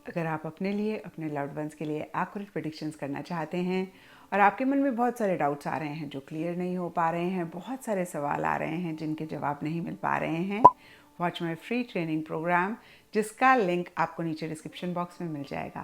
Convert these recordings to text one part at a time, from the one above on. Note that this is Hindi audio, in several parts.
अगर आप अपने लिए, अपने लव्ड वंस के लिए एक्यूरेट प्रेडिक्शंस करना चाहते हैं और आपके मन में बहुत सारे डाउट्स आ रहे हैं जो क्लियर नहीं हो पा रहे हैं, बहुत सारे सवाल आ रहे हैं जिनके जवाब नहीं मिल पा रहे हैं, watch my free training program, जिसका लिंक आपको नीचे डिस्क्रिप्शन बॉक्स में मिल जाएगा।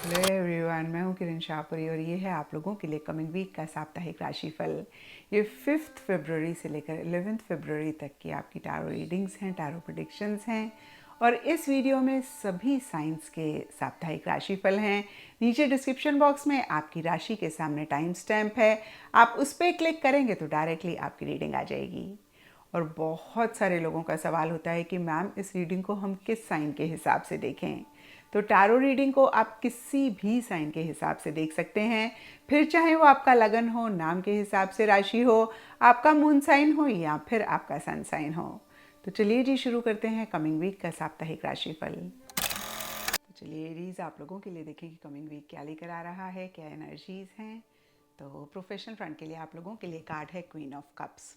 हेलो एवरीवन, मैं हूँ किरण शाहपुरी और ये है आप लोगों के लिए कमिंग वीक का साप्ताहिक राशिफल। ये 5 फरवरी से लेकर 11 फरवरी तक की आपकी टैरो रीडिंग्स हैं, टैरो प्रेडिक्शंस हैं और इस वीडियो में सभी साइंस के साप्ताहिक राशिफल हैं। नीचे डिस्क्रिप्शन बॉक्स में आपकी राशि के सामने टाइम स्टैम्प है, आप उस पर क्लिक करेंगे तो डायरेक्टली आपकी रीडिंग आ जाएगी। और बहुत सारे लोगों का सवाल होता है कि मैम इस रीडिंग को हम किस साइन के हिसाब से देखें। तो टैरो रीडिंग को आप किसी भी साइन के हिसाब से देख सकते हैं, फिर चाहे वो आपका लगन हो, नाम के हिसाब से राशि हो, आपका मून साइन हो या फिर आपका सन साइन हो। तो चलिए जी शुरू करते हैं कमिंग वीक का साप्ताहिक राशिफल। तो चलिए एरीज, आप लोगों के लिए देखें कि कमिंग वीक क्या लेकर आ रहा है, क्या एनर्जीज हैं। तो प्रोफेशनल फ्रंट के लिए आप लोगों के लिए कार्ड है क्वीन ऑफ कप्स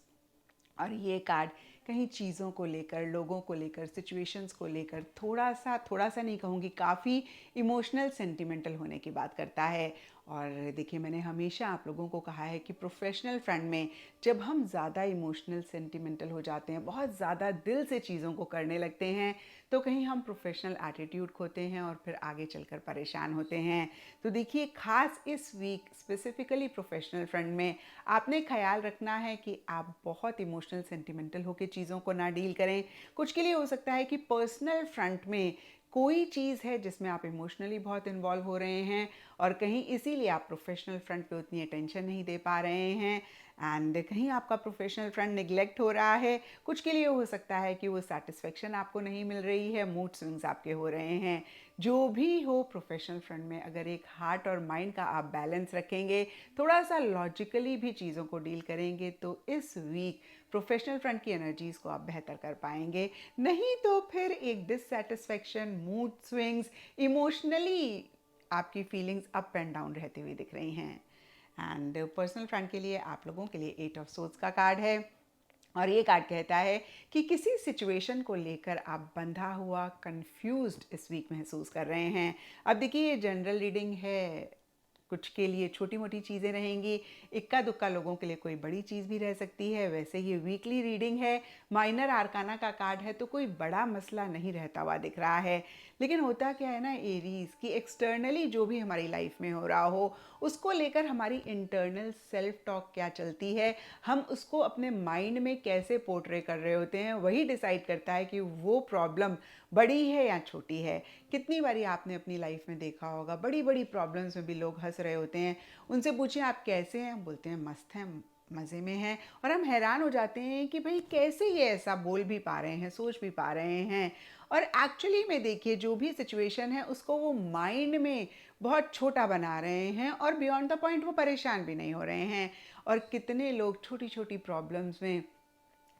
और ये कार्ड कहीं चीज़ों को लेकर, लोगों को लेकर, सिचुएशंस को लेकर थोड़ा सा नहीं कहूँगी, काफ़ी इमोशनल सेंटिमेंटल होने की बात करता है। और देखिए, मैंने हमेशा आप लोगों को कहा है कि प्रोफेशनल फ्रंट में जब हम ज़्यादा इमोशनल सेंटिमेंटल हो जाते हैं, बहुत ज़्यादा दिल से चीज़ों को करने लगते हैं, तो कहीं हम प्रोफेशनल एटीट्यूड खोते हैं और फिर आगे चलकर परेशान होते हैं। तो देखिए, खास इस वीक स्पेसिफिकली प्रोफेशनल फ्रंट में आपने ख्याल रखना है कि आप बहुत इमोशनल सेंटिमेंटल होकर चीज़ों को ना डील करें। कुछ के लिए हो सकता है कि पर्सनल फ्रंट में कोई चीज़ है जिसमें आप इमोशनली बहुत इन्वॉल्व हो रहे हैं और कहीं इसीलिए आप प्रोफेशनल फ्रंट पे उतनी अटेंशन नहीं दे पा रहे हैं एंड कहीं आपका प्रोफेशनल फ्रंट निगलेक्ट हो रहा है। कुछ के लिए हो सकता है कि वो सेटिस्फेक्शन आपको नहीं मिल रही है, मूड स्विंग्स आपके हो रहे हैं। जो भी हो, प्रोफेशनल फ्रंट में अगर एक हार्ट और माइंड का आप बैलेंस रखेंगे, थोड़ा सा लॉजिकली भी चीज़ों को डील करेंगे, तो इस वीक प्रोफेशनल फ्रंट की एनर्जीज़ को आप बेहतर कर पाएंगे। नहीं तो फिर एक डिससेटिस्फेक्शन, मूड स्विंग्स, इमोशनली आपकी फीलिंग्स अप एंड डाउन रहती हुई दिख रही हैं। एंड पर्सनल फ्रंट के लिए आप लोगों के लिए 8 ऑफ सोर्ड्स का कार्ड है और ये कार्ड कहता है कि किसी सिचुएशन को लेकर आप बंधा हुआ, कंफ्यूज्ड इस वीक महसूस कर रहे हैं। अब देखिए, ये जनरल रीडिंग है, कुछ के लिए छोटी मोटी चीज़ें रहेंगी, इक्का दुक्का लोगों के लिए कोई बड़ी चीज़ भी रह सकती है। वैसे ये वीकली रीडिंग है, माइनर आर्काना का कार्ड है, तो कोई बड़ा मसला नहीं रहता हुआ दिख रहा है। लेकिन होता क्या है ना एरीज, कि एक्सटर्नली जो भी हमारी लाइफ में हो रहा हो, उसको लेकर हमारी इंटरनल सेल्फ टॉक क्या चलती है, हम उसको अपने माइंड में कैसे पोर्ट्रे कर रहे होते हैं, वही डिसाइड करता है कि वो प्रॉब्लम बड़ी है या छोटी है। कितनी बारी आपने अपनी लाइफ में देखा होगा, बड़ी बड़ी प्रॉब्लम्स में भी लोग हंस रहे होते हैं। उनसे पूछें आप कैसे हैं, बोलते हैं मस्त हैं, मज़े में हैं। और हम हैरान हो जाते हैं कि भाई कैसे ये ऐसा बोल भी पा रहे हैं, सोच भी पा रहे हैं। और एक्चुअली में देखिए, जो भी सिचुएशन है उसको वो माइंड में बहुत छोटा बना रहे हैं और बियॉन्ड द पॉइंट वो परेशान भी नहीं हो रहे हैं। और कितने लोग छोटी छोटी प्रॉब्लम्स में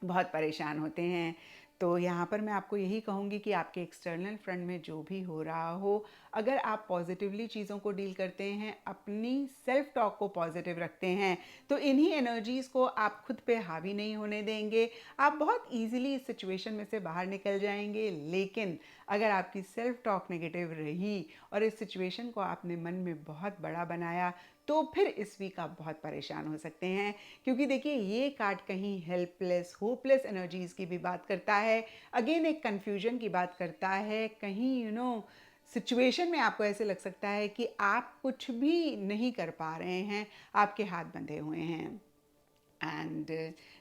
बहुत परेशान होते हैं। तो यहाँ पर मैं आपको यही कहूँगी कि आपके एक्सटर्नल फ्रंट में जो भी हो रहा हो, अगर आप पॉजिटिवली चीज़ों को डील करते हैं, अपनी सेल्फ टॉक को पॉजिटिव रखते हैं, तो इन्हीं एनर्जीज़ को आप खुद पे हावी नहीं होने देंगे। आप बहुत इजीली इस सिचुएशन में से बाहर निकल जाएंगे। लेकिन अगर आपकी सेल्फ टॉक नेगेटिव रही और इस सिचुएशन को आपने मन में बहुत बड़ा बनाया, तो फिर इस वीक आप बहुत परेशान हो सकते हैं। क्योंकि देखिए, ये कार्ड कहीं हेल्पलेस, होपलेस एनर्जीज की भी बात करता है, अगेन एक कन्फ्यूजन की बात करता है। कहीं सिचुएशन में आपको ऐसे लग सकता है कि आप कुछ भी नहीं कर पा रहे हैं, आपके हाथ बंधे हुए हैं। एंड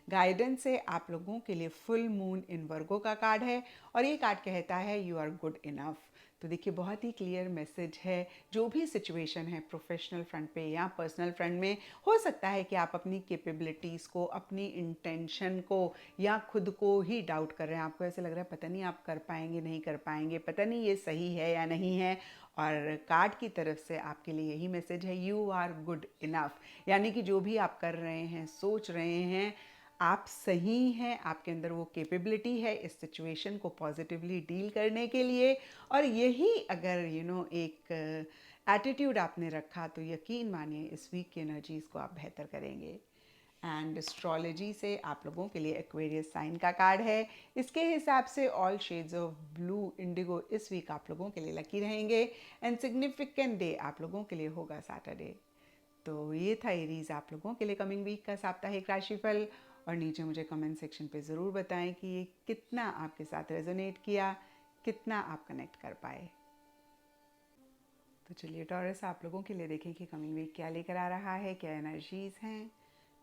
गाइडेंस है आप लोगों के लिए फुल मून इन वर्गो का कार्ड है और ये कार्ड कहता है यू आर गुड इनफ। तो देखिए, बहुत ही क्लियर मैसेज है। जो भी सिचुएशन है प्रोफेशनल फ्रंट पे या पर्सनल फ्रंट में, हो सकता है कि आप अपनी कैपेबिलिटीज़ को, अपनी इंटेंशन को या खुद को ही डाउट कर रहे हैं। आपको ऐसे लग रहा है पता नहीं आप कर पाएंगे, नहीं कर पाएंगे, पता नहीं ये सही है या नहीं है। और कार्ड की तरफ से आपके लिए यही मैसेज है, यू आर गुड इनफ। यानी कि जो भी आप कर रहे हैं, सोच रहे हैं, आप सही हैं, आपके अंदर वो कैपेबिलिटी है इस सिचुएशन को पॉजिटिवली डील करने के लिए। और यही अगर एक एटीट्यूड आपने रखा, तो यकीन मानिए इस वीक की एनर्जीज़ को आप बेहतर करेंगे। एंड एस्ट्रोलॉजी से आप लोगों के लिए एक्वेरियस साइन का कार्ड है। इसके हिसाब से all shades of blue Indigo इस वीक आप लोगों के लिए लकी रहेंगे एंड सिग्निफिकेंट डे आप लोगों के लिए होगा सैटरडे। तो ये था एरीज आप लोगों के लिए कमिंग वीक का साप्ताहिक राशिफल। और नीचे मुझे कमेंट सेक्शन पे ज़रूर बताएं कि ये कितना आपके साथ रेजोनेट किया, कितना आप कनेक्ट कर पाए। तो चलिए टॉरस आप लोगों के लिए देखें कि कमिंग वीक क्या लेकर आ रहा है, क्या एनर्जीज़ हैं।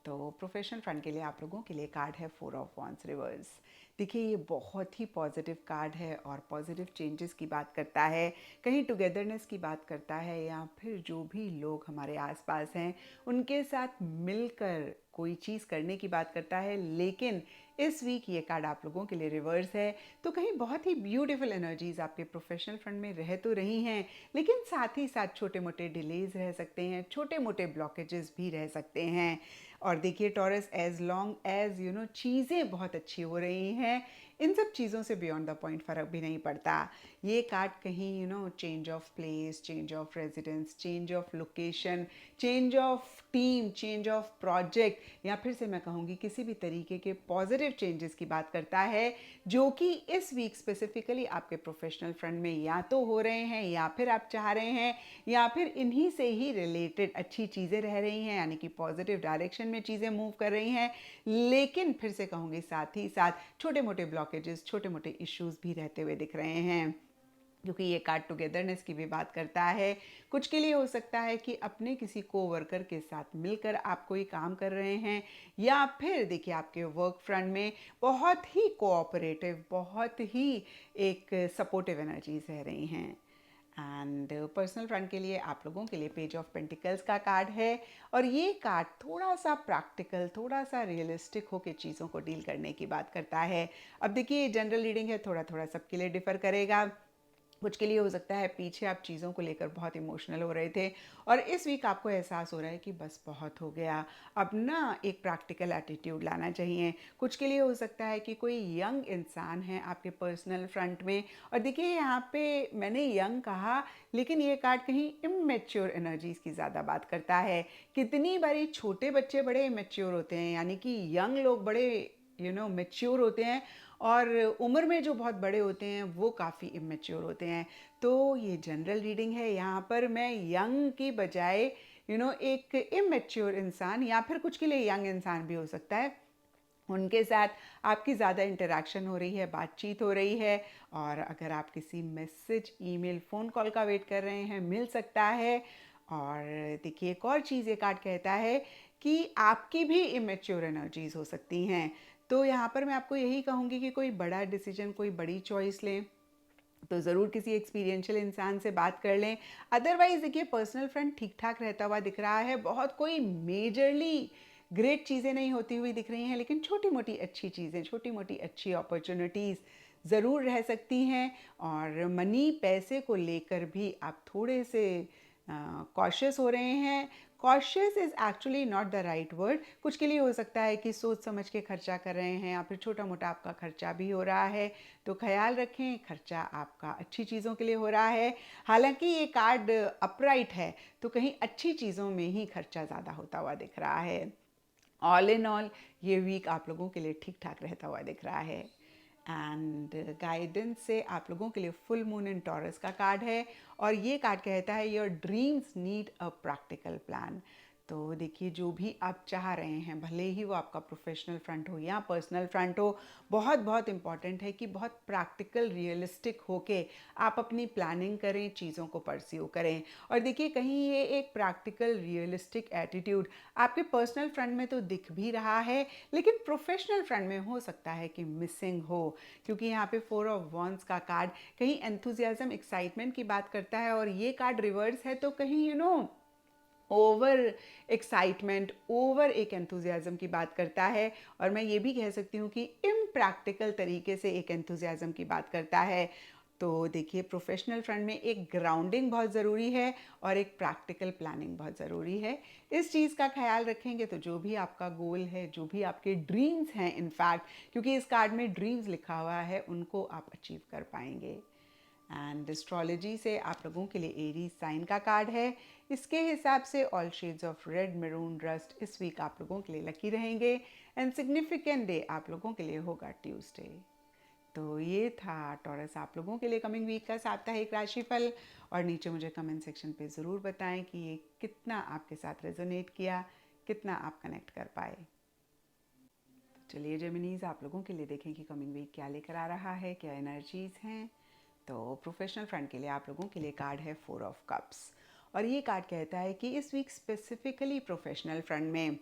तो प्रोफेशनल फ्रंट के लिए आप लोगों के लिए कार्ड है 4 ऑफ वॉन्ड्स रिवर्स। देखिए ये बहुत ही पॉजिटिव कार्ड है और पॉजिटिव चेंजेस की बात करता है, कहीं टुगेदरनेस की बात करता है, या फिर जो भी लोग हमारे आसपास हैं उनके साथ मिलकर कोई चीज़ करने की बात करता है। लेकिन इस वीक ये कार्ड आप लोगों के लिए रिवर्स है, तो कहीं बहुत ही ब्यूटीफुल एनर्जीज आपके प्रोफेशनल फ्रंट में रह तो रही हैं, लेकिन साथ ही साथ छोटे मोटे डिलेज रह सकते हैं, छोटे मोटे ब्लॉकेजेस भी रह सकते हैं। और देखिए टॉरस, एज लॉन्ग एज चीज़ें बहुत अच्छी हो रही हैं, इन सब चीज़ों से बियॉन्ड द पॉइंट फ़र्क भी नहीं पड़ता। ये कार्ड कहीं change of place, change of residence, change of location, change of team, change of project, या फिर से मैं कहूँगी किसी भी तरीके के पॉजिटिव चेंजेस की बात करता है, जो कि इस वीक स्पेसिफिकली आपके प्रोफेशनल फ्रंट में या तो हो रहे हैं, या फिर आप चाह रहे हैं, या फिर इन्हीं से ही रिलेटेड अच्छी चीज़ें रह रही हैं, यानी कि पॉजिटिव डायरेक्शन में चीज़ें मूव कर रही हैं। लेकिन फिर से कहूँगी साथ ही साथ छोटे मोटे ब्लॉकेजेस, छोटे मोटे इश्यूज भी रहते हुए दिख रहे हैं, क्योंकि ये कार्ड टुगेदरनेस की भी बात करता है। कुछ के लिए हो सकता है कि अपने किसी कोवर्कर के साथ मिलकर आप कोई काम कर रहे हैं, या फिर देखिए आपके वर्क फ्रंट में बहुत ही कोऑपरेटिव, बहुत ही एक सपोर्टिव एनर्जीज रह रही हैं। एंड पर्सनल फ्रंट के लिए आप लोगों के लिए पेज ऑफ पेंटिकल्स का कार्ड है, और ये कार्ड थोड़ा सा प्रैक्टिकल, थोड़ा सा रियलिस्टिक होकर चीज़ों को डील करने की बात करता है। अब देखिए जनरल रीडिंग है, थोड़ा थोड़ा सबके लिए डिफर करेगा। कुछ के लिए हो सकता है पीछे आप चीज़ों को लेकर बहुत इमोशनल हो रहे थे, और इस वीक आपको एहसास हो रहा है कि बस बहुत हो गया, अब ना एक प्रैक्टिकल एटीट्यूड लाना चाहिए। कुछ के लिए हो सकता है कि कोई यंग इंसान है आपके पर्सनल फ्रंट में, और देखिए यहाँ पे मैंने यंग कहा, लेकिन ये कार्ड कहीं इमेच्योर एनर्जीज की ज़्यादा बात करता है। कितनी बारी छोटे बच्चे बड़े इमेच्योर होते हैं, यानी कि यंग लोग बड़े मेच्योर होते हैं, और उम्र में जो बहुत बड़े होते हैं वो काफ़ी इमेच्योर होते हैं। तो ये जनरल रीडिंग है, यहाँ पर मैं यंग की बजाय एक इमेच्योर इंसान, या फिर कुछ के लिए यंग इंसान भी हो सकता है, उनके साथ आपकी ज़्यादा इंटरेक्शन हो रही है, बातचीत हो रही है। और अगर आप किसी मैसेज, ईमेल, फ़ोन कॉल का वेट कर रहे हैं, मिल सकता है। और देखिए एक और चीज़ ये कार्ड कहता है कि आपकी भी इमेच्योर एनर्जीज हो सकती हैं। तो यहाँ पर मैं आपको यही कहूँगी कि कोई बड़ा डिसीजन, कोई बड़ी चॉइस लें तो ज़रूर किसी एक्सपीरियंशियल इंसान से बात कर लें। अदरवाइज़ देखिए पर्सनल फ्रंट ठीक ठाक रहता हुआ दिख रहा है, बहुत कोई मेजरली ग्रेट चीज़ें नहीं होती हुई दिख रही हैं, लेकिन छोटी मोटी अच्छी चीज़ें, छोटी मोटी अच्छी अपॉर्चुनिटीज़ ज़रूर रह सकती हैं। और मनी, पैसे को लेकर भी आप थोड़े से कॉशियस हो रहे हैं। Cautious is actually not the right word. कुछ के लिए हो सकता है कि सोच समझ के खर्चा कर रहे हैं, या फिर छोटा मोटा आपका खर्चा भी हो रहा है, तो ख्याल रखें खर्चा आपका अच्छी चीज़ों के लिए हो रहा है। हालांकि ये कार्ड अपराइट है, तो कहीं अच्छी चीज़ों में ही खर्चा ज़्यादा होता हुआ दिख रहा है। ऑल इन ऑल ये वीक आप लोगों के लिए ठीक ठाक रहता हुआ दिख रहा है। एंड गाइडेंस से आप लोगों के लिए फुल मून इन टॉरस का कार्ड है, और ये कार्ड कहता है your dreams need a practical plan. तो देखिए जो भी आप चाह रहे हैं, भले ही वो आपका प्रोफेशनल फ्रंट हो या पर्सनल फ्रंट हो, बहुत बहुत इंपॉर्टेंट है कि बहुत प्रैक्टिकल, रियलिस्टिक होके आप अपनी प्लानिंग करें, चीज़ों को परस्यू करें। और देखिए कहीं ये एक प्रैक्टिकल, रियलिस्टिक एटीट्यूड आपके पर्सनल फ्रंट में तो दिख भी रहा है, लेकिन प्रोफेशनल फ्रंट में हो सकता है कि मिसिंग हो, क्योंकि यहाँ पे 4 ऑफ वॉन्ड्स का कार्ड कहीं एंथुजियाज्म, एक्साइटमेंट की बात करता है, और ये कार्ड रिवर्स है, तो कहीं ओवर एक्साइटमेंट, ओवर एक एंथुजियाज्म की बात करता है। और मैं ये भी कह सकती हूँ कि इम्प्रैक्टिकल तरीके से एक एंथुजियाज्म की बात करता है। तो देखिए प्रोफेशनल फ्रंट में एक ग्राउंडिंग बहुत ज़रूरी है, और एक प्रैक्टिकल प्लानिंग बहुत ज़रूरी है। इस चीज़ का ख्याल रखेंगे तो जो भी आपका गोल है, जो भी आपके ड्रीम्स हैं, इनफैक्ट क्योंकि इस कार्ड में ड्रीम्स लिखा हुआ है, उनको आप अचीव कर पाएंगे। एंड एस्ट्रोलॉजी से आप लोगों के लिए एरीज साइन का कार्ड है। इसके हिसाब से all shades of red, maroon, rust इस वीक आप लोगों के लिए लकी रहेंगे। एंड सिग्निफिकेंट डे आप लोगों के लिए होगा ट्यूसडे। तो ये था टॉरस आप लोगों के लिए कमिंग वीक का साप्ताहिक राशिफल। और नीचे मुझे कमेंट सेक्शन पे ज़रूर बताएं कि ये कितना आपके साथ रेजोनेट किया, कितना आप कनेक्ट कर पाए। तो चलिए जेमिनीज, आप लोगों के लिए देखें कि कमिंग वीक क्या लेकर आ रहा है, क्या एनर्जीज हैं। तो प्रोफेशनल फ्रंट के लिए आप लोगों के लिए कार्ड है 4 ऑफ कप्स। और ये कार्ड कहता है कि इस वीक स्पेसिफिकली प्रोफेशनल फ्रंट में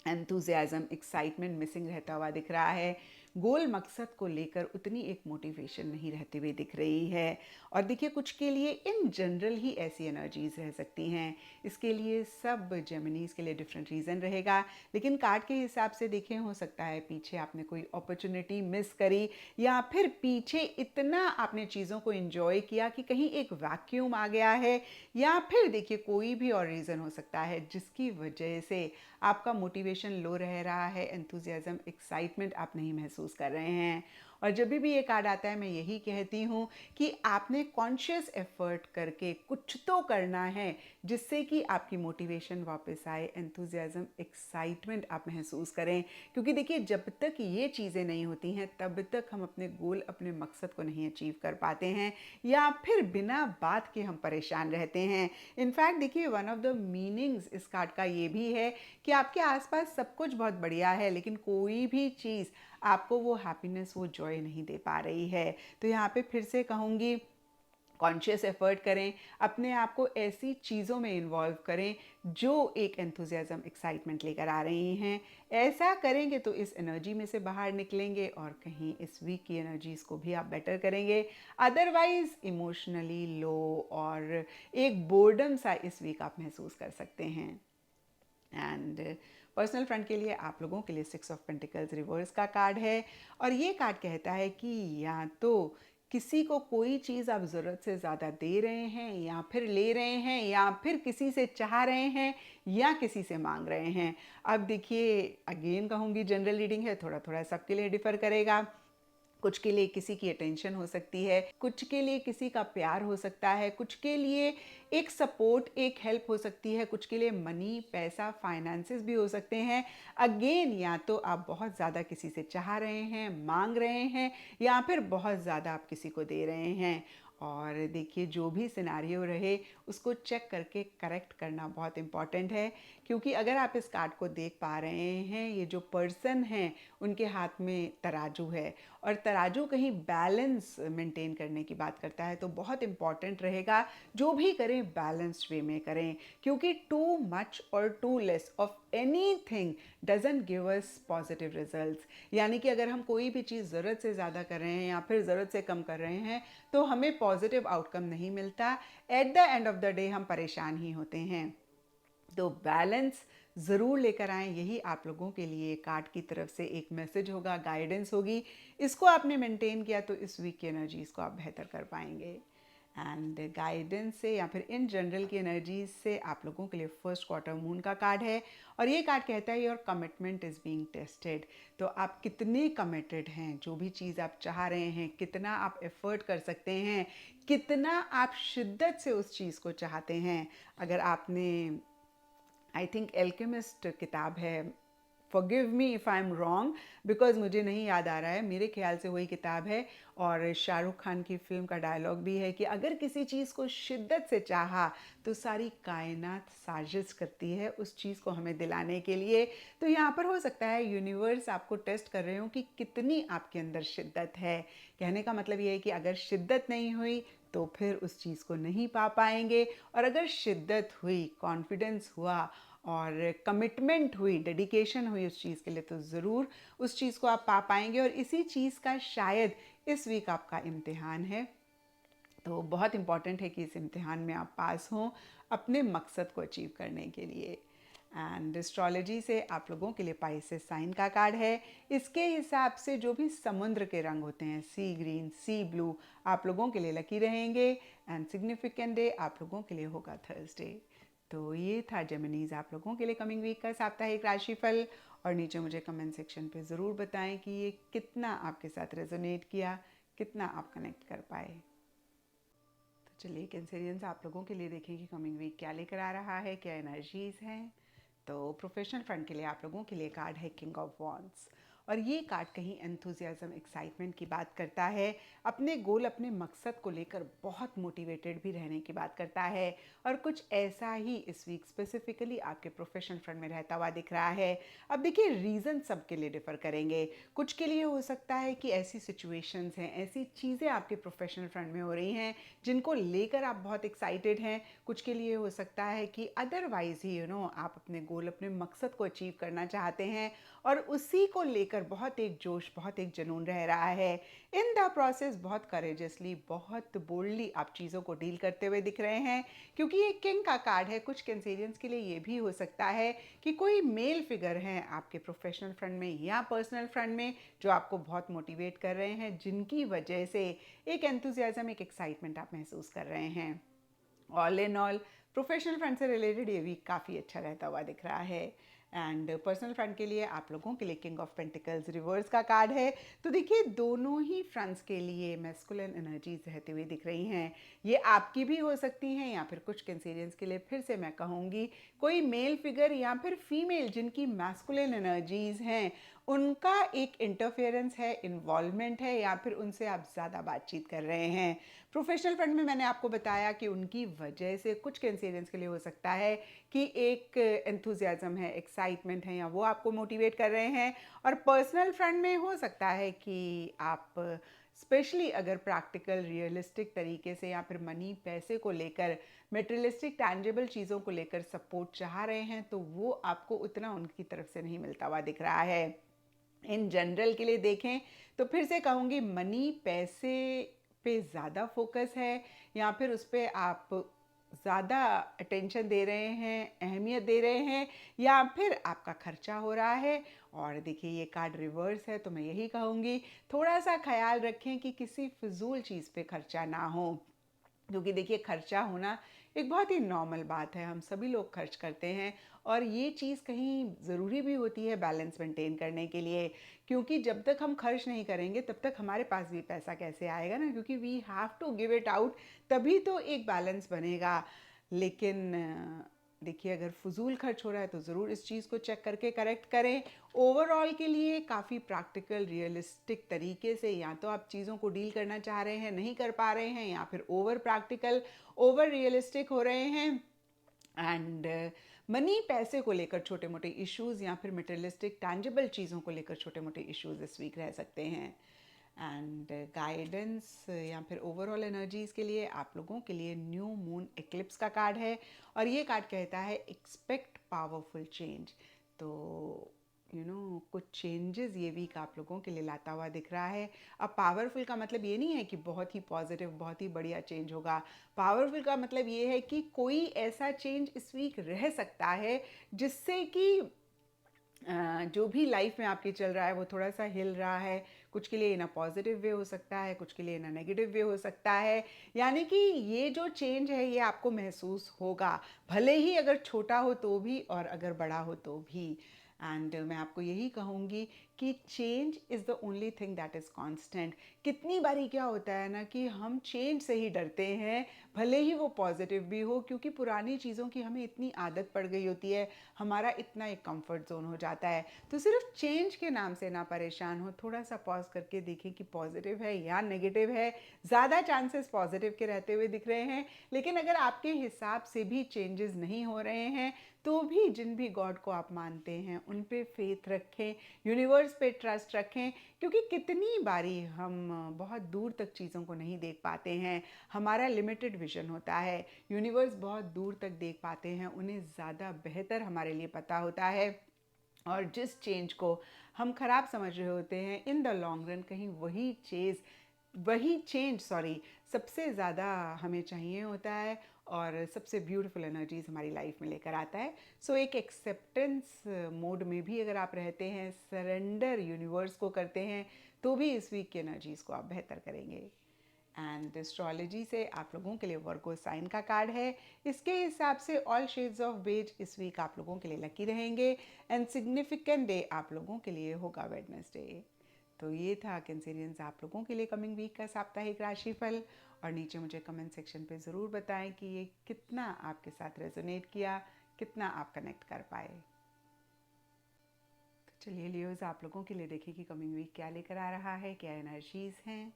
एंथुजियाज्म, एक्साइटमेंट मिसिंग रहता हुआ दिख रहा है। गोल मकसद को लेकर उतनी एक मोटिवेशन नहीं रहती हुई दिख रही है। और देखिए, कुछ के लिए इन जनरल ही ऐसी एनर्जीज रह सकती हैं। इसके लिए सब जेमिनीज के लिए डिफरेंट रीज़न रहेगा। लेकिन कार्ड के हिसाब से देखें, हो सकता है पीछे आपने कोई अपॉर्चुनिटी मिस करी, या फिर पीछे इतना आपने चीज़ों को एंजॉय किया कि कहीं एक वैक्यूम आ गया है, या फिर देखिए कोई भी और रीज़न हो सकता है जिसकी वजह से आपका मोटिवेशन लो रह रहा है, एंथुजियाज्म, एक्साइटमेंट आप नहीं महसूस कर रहे हैं। और जब भी ये कार्ड आता है मैं यही कहती हूँ कि आपने कॉन्शियस एफर्ट करके कुछ तो करना है जिससे कि आपकी मोटिवेशन वापस आए, एंथुजियाज्म, एक्साइटमेंट आप महसूस करें। क्योंकि देखिए, जब तक ये चीज़ें नहीं होती हैं तब तक हम अपने गोल, अपने मकसद को नहीं अचीव कर पाते हैं, या फिर बिना बात के हम परेशान रहते हैं। इनफैक्ट देखिए, वन ऑफ द मीनिंग्स इस कार्ड का ये भी है कि आपके आसपास सब कुछ बहुत बढ़िया है, लेकिन कोई भी चीज़ आपको वो हैप्पीनेस, वो जॉय नहीं दे पा रही है। तो यहाँ पे फिर से कहूँगी, कॉन्शियस एफर्ट करें, अपने आप को ऐसी चीज़ों में इन्वॉल्व करें जो एक एंथुजियाज्म, एक्साइटमेंट लेकर आ रही हैं। ऐसा करेंगे तो इस एनर्जी में से बाहर निकलेंगे और कहीं इस वीक की एनर्जीज़ को भी आप बेटर करेंगे। अदरवाइज इमोशनली लो और एक बोर्डम सा इस वीक आप महसूस कर सकते हैं। एंड पर्सनल फ्रंट के लिए आप लोगों के लिए 6 ऑफ पेंटिकल्स रिवर्स का कार्ड है। और ये कार्ड कहता है कि या तो किसी को कोई चीज़ आप ज़रूरत से ज़्यादा दे रहे हैं, या फिर ले रहे हैं, या फिर किसी से चाह रहे हैं, या किसी से मांग रहे हैं। अब देखिए, अगेन कहूँगी, जनरल रीडिंग है, थोड़ा थोड़ा सबके लिए डिफ़र करेगा। कुछ के लिए किसी की अटेंशन हो सकती है, कुछ के लिए किसी का प्यार हो सकता है, कुछ के लिए एक सपोर्ट, एक हेल्प हो सकती है, कुछ के लिए मनी, पैसा, फाइनेंसेस भी हो सकते हैं। अगेन, या तो आप बहुत ज़्यादा किसी से चाह रहे हैं, मांग रहे हैं, या फिर बहुत ज़्यादा आप किसी को दे रहे हैं। और देखिए, जो भी सिनारियो रहे उसको चेक करके करेक्ट करना बहुत इम्पॉर्टेंट है। क्योंकि अगर आप इस कार्ड को देख पा रहे हैं, ये जो पर्सन हैं उनके हाथ में तराजू है, और तराजू कहीं बैलेंस मेंटेन करने की बात करता है। तो बहुत इम्पॉर्टेंट रहेगा, जो भी करें बैलेंस्ड वे में करें। क्योंकि टू मच और too less of anything doesn't give us positive results. यानी कि अगर हम कोई भी चीज़ ज़रूरत से ज़्यादा कर रहे हैं या फिर ज़रूरत से कम कर रहे हैं तो हमें पॉजिटिव आउटकम नहीं मिलता। At the end of the day हम परेशान ही होते हैं। तो बैलेंस ज़रूर लेकर आएँ, यही आप लोगों के लिए कार्ड की तरफ से एक मैसेज होगा, गाइडेंस होगी। इसको आपने मेंटेन किया तो इस वीक की एनर्जीज़ को आप बेहतर कर पाएंगे। एंड गाइडेंस से या फिर इन जनरल की एनर्जीज से आप लोगों के लिए फर्स्ट क्वार्टर मून का कार्ड है। और ये कार्ड कहता है your commitment is being tested. तो आप कितने कमिटेड हैं, जो भी चीज़ आप चाह रहे हैं, कितना आप एफर्ट कर सकते हैं, कितना आप शिद्दत से उस चीज़ को चाहते हैं। अगर आपने, आई थिंक एल्केमिस्ट किताब है, forgive me if I am wrong because मुझे नहीं याद आ रहा है, मेरे ख्याल से वही किताब है। और शाहरुख खान की फिल्म का डायलॉग भी है कि अगर किसी चीज़ को शिद्दत से चाहा तो सारी कायनात साजिश करती है उस चीज़ को हमें दिलाने के लिए। तो यहाँ पर हो सकता है यूनिवर्स आपको टेस्ट कर रहे हो कि कितनी आपके अंदर शिद्दत है। कहने का मतलब ये है कि अगर शिद्दत नहीं हुई तो फिर उस चीज़ को नहीं पा पाएंगे, और अगर शिद्दत हुई, कॉन्फिडेंस हुआ और कमिटमेंट हुई, डेडिकेशन हुई उस चीज़ के लिए, तो ज़रूर उस चीज़ को आप पा पाएंगे। और इसी चीज़ का शायद इस वीक आपका इम्तिहान है। तो बहुत इम्पॉर्टेंट है कि इस इम्तिहान में आप पास हों अपने मकसद को अचीव करने के लिए। एंड एस्ट्रोलॉजी से आप लोगों के लिए पाइसेस साइन का कार्ड है। इसके हिसाब से जो भी समुद्र के रंग होते हैं, सी ग्रीन, सी ब्लू, आप लोगों के लिए लकी रहेंगे। एंड सिग्निफिकेंट डे आप लोगों के लिए होगा थर्सडे। तो ये था जेमिनीज आप लोगों के लिए कमिंग वीक का साप्ताहिक राशिफल। और नीचे मुझे कमेंट सेक्शन पे ज़रूर बताएं कि ये कितना आपके साथ रेजोनेट किया, कितना आप कनेक्ट कर पाए। चलिए कैंसेरियंस, आप लोगों के लिए देखें कि कमिंग वीक क्या लेकर आ रहा है, क्या एनर्जीज हैं। तो प्रोफेशनल फ्रंट के लिए आप लोगों के लिए कार्ड है किंग ऑफ वॉन्ड्स, और ये कार्ड कहीं एंथुजियाज्म, एक्साइटमेंट की बात करता है। अपने गोल, अपने मकसद को लेकर बहुत मोटिवेटेड भी रहने की बात करता है। और कुछ ऐसा ही इस वीक स्पेसिफिकली आपके प्रोफेशनल फ्रंट में रहता हुआ दिख रहा है। अब देखिए, रीज़न सबके लिए डिफर करेंगे। कुछ के लिए हो सकता है कि ऐसी सिचुएशंस हैं, ऐसी चीज़ें आपके प्रोफेशनल फ्रंट में हो रही हैं जिनको लेकर आप बहुत एक्साइटेड हैं। कुछ के लिए हो सकता है कि अदरवाइज ही आप अपने गोल, अपने मकसद को अचीव करना चाहते हैं और उसी को लेकर बहुत एक जोश, बहुत एक जुनून रह रहा है। इन द प्रोसेस बहुत करेजसली, बहुत बोल्डली आप चीज़ों को डील करते हुए दिख रहे हैं, क्योंकि ये किंग का कार्ड है। कुछ कैंसेरियंस के लिए ये भी हो सकता है कि कोई मेल फिगर हैं आपके प्रोफेशनल फ्रंट में या पर्सनल फ्रंट में जो आपको बहुत मोटिवेट कर रहे हैं, जिनकी वजह से एक एंथुजियाज्म, एक एक्साइटमेंट आप महसूस कर रहे हैं। All in all professional front से रिलेटेड ये वीक काफ़ी अच्छा रहता हुआ दिख रहा है। एंड पर्सनल फ्रंट के लिए आप लोगों के लिए किंग ऑफ पेंटिकल्स रिवर्स का कार्ड है। तो देखिए, दोनों ही फ्रंट्स के लिए मैस्कुलिन एनर्जीज रहती हुई दिख रही हैं। ये आपकी भी हो सकती हैं या फिर कुछ कैंसेरियंस के लिए फिर से मैं कहूँगी कोई मेल फिगर या फिर फीमेल जिनकी मैस्कुलिन एनर्जीज हैं, उनका एक इंटरफेरेंस है, इन्वॉल्वमेंट है, या फिर उनसे आप ज़्यादा बातचीत कर रहे हैं। प्रोफेशनल फ्रंट में मैंने आपको बताया कि उनकी वजह से कुछ कैंसेरियंस के लिए हो सकता है कि एक एंथुजियाज्म है, एक्साइटमेंट है, या वो आपको मोटिवेट कर रहे हैं। और पर्सनल फ्रंट में हो सकता है कि आप स्पेशली अगर प्रैक्टिकल, रियलिस्टिक तरीके से या फिर मनी, पैसे को लेकर, मेटेरियलिस्टिक टैंजिबल चीज़ों को लेकर सपोर्ट चाह रहे हैं, तो वो आपको उतना उनकी तरफ से नहीं मिलता हुआ दिख रहा है। इन जनरल के लिए देखें तो फिर से कहूँगी, मनी, पैसे पे ज़्यादा फोकस है, या फिर उस पर आप ज़्यादा अटेंशन दे रहे हैं, अहमियत दे रहे हैं, या फिर आपका खर्चा हो रहा है। और देखिए, ये कार्ड रिवर्स है, तो मैं यही कहूँगी थोड़ा सा ख्याल रखें कि किसी फिजूल चीज़ पे खर्चा ना हो, क्योंकि देखिए, खर्चा होना एक बहुत ही नॉर्मल बात है, हम सभी लोग खर्च करते हैं। और ये चीज़ कहीं ज़रूरी भी होती है बैलेंस मेंटेन करने के लिए, क्योंकि जब तक हम खर्च नहीं करेंगे तब तक हमारे पास भी पैसा कैसे आएगा ना, क्योंकि we have to give it out, तभी तो एक बैलेंस बनेगा। लेकिन देखिए, अगर फजूल खर्च हो रहा है तो ज़रूर इस चीज़ को चेक करके करेक्ट करें। ओवरऑल के लिए काफ़ी प्रैक्टिकल, रियलिस्टिक तरीके से या तो आप चीज़ों को डील करना चाह रहे हैं, नहीं कर पा रहे हैं, या फिर ओवर प्रैक्टिकल, ओवर रियलिस्टिक हो रहे हैं। एंड मनी, पैसे को लेकर छोटे मोटे इश्यूज़ या फिर मटेरियलिस्टिक टैंजिबल चीज़ों को लेकर छोटे मोटे इश्यूज़ इस वीक रह सकते हैं। एंड गाइडेंस या फिर ओवरऑल एनर्जीज़ के लिए आप लोगों के लिए न्यू मून एक्लिप्स का कार्ड है, और ये कार्ड कहता है एक्सपेक्ट पावरफुल चेंज। तो कुछ चेंजेस ये वीक आप लोगों के लिए लाता हुआ दिख रहा है। अब पावरफुल का मतलब ये नहीं है कि बहुत ही पॉजिटिव, बहुत ही बढ़िया चेंज होगा। पावरफुल का मतलब ये है कि कोई ऐसा चेंज इस वीक रह सकता है जिससे कि जो भी लाइफ में आपकी चल रहा है वो थोड़ा सा हिल रहा है। कुछ के लिए इन अ पॉजिटिव वे हो सकता है, कुछ के लिए इन अ नेगेटिव वे हो सकता है। यानी कि ये जो चेंज है ये आपको महसूस होगा, भले ही अगर छोटा हो तो भी और अगर बड़ा हो तो भी। एंड मैं आपको यही कहूँगी कि change is the only thing that is constant. कितनी बारी क्या होता है ना कि हम चेंज से ही डरते हैं, भले ही वो पॉजिटिव भी हो, क्योंकि पुरानी चीज़ों की हमें इतनी आदत पड़ गई होती है, हमारा इतना एक कंफर्ट जोन हो जाता है। तो सिर्फ चेंज के नाम से ना परेशान हो, थोड़ा सा पॉज करके देखें कि पॉजिटिव है या नेगेटिव है। ज़्यादा चांसेस पॉजिटिव के रहते हुए दिख रहे हैं, लेकिन अगर आपके हिसाब से भी चेंजेस नहीं हो रहे हैं तो भी जिन भी गॉड को आप मानते हैं उन पे फेथ रखें, यूनिवर्स पे ट्रस्ट रखें, क्योंकि कितनी बारी हम बहुत दूर तक चीज़ों को नहीं देख पाते हैं, हमारा लिमिटेड विजन होता है। यूनिवर्स बहुत दूर तक देख पाते हैं, उन्हें ज़्यादा बेहतर हमारे लिए पता होता है। और जिस चेंज को हम ख़राब समझ रहे होते हैं, इन द लॉन्ग रन कहीं वही चेंज सबसे ज़्यादा हमें चाहिए होता है और सबसे ब्यूटीफुल एनर्जीज हमारी लाइफ में लेकर आता है। सो एक एक्सेप्टेंस मोड में भी अगर आप रहते हैं, सरेंडर यूनिवर्स को करते हैं, तो भी इस वीक की एनर्जीज़ को आप बेहतर करेंगे। एंड एस्ट्रोलॉजी से आप लोगों के लिए वर्गो साइन का कार्ड है। इसके हिसाब से ऑल शेड्स ऑफ बेज इस वीक आप लोगों के लिए लकी रहेंगे। एंड सिग्निफिकेंट डे आप लोगों के लिए होगा वेडनेसडे। तो ये था कैंसेरियंस आप लोगों के लिए कमिंग वीक का साप्ताहिक राशिफल। और नीचे मुझे कमेंट सेक्शन पे ज़रूर बताएं कि ये कितना आपके साथ रेजोनेट किया, कितना आप कनेक्ट कर पाए। तो चलिए लियोज़, आप लोगों के लिए देखिए कि कमिंग वीक क्या लेकर आ रहा है, क्या एनर्जीज़ हैं।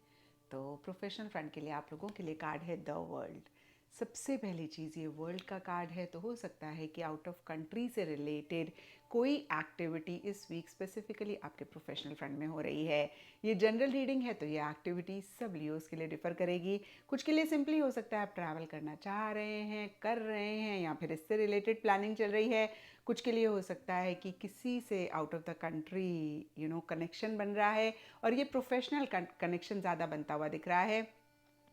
तो प्रोफेशनल फ्रंट के लिए आप लोगों के लिए कार्ड है द वर्ल्ड। सबसे पहली चीज़, ये वर्ल्ड का कार्ड है, तो हो सकता है कि आउट ऑफ कंट्री से रिलेटेड कोई एक्टिविटी इस वीक स्पेसिफिकली आपके प्रोफेशनल फ्रंट में हो रही है। ये जनरल रीडिंग है, तो ये एक्टिविटी सब लियोस के लिए डिफर करेगी। कुछ के लिए सिंपली हो सकता है आप ट्रैवल करना चाह रहे हैं, कर रहे हैं, या फिर इससे रिलेटेड प्लानिंग चल रही है। कुछ के लिए हो सकता है कि किसी से out of the country connection बन रहा है, और ये प्रोफेशनल कनेक्शन ज़्यादा बनता हुआ दिख रहा है,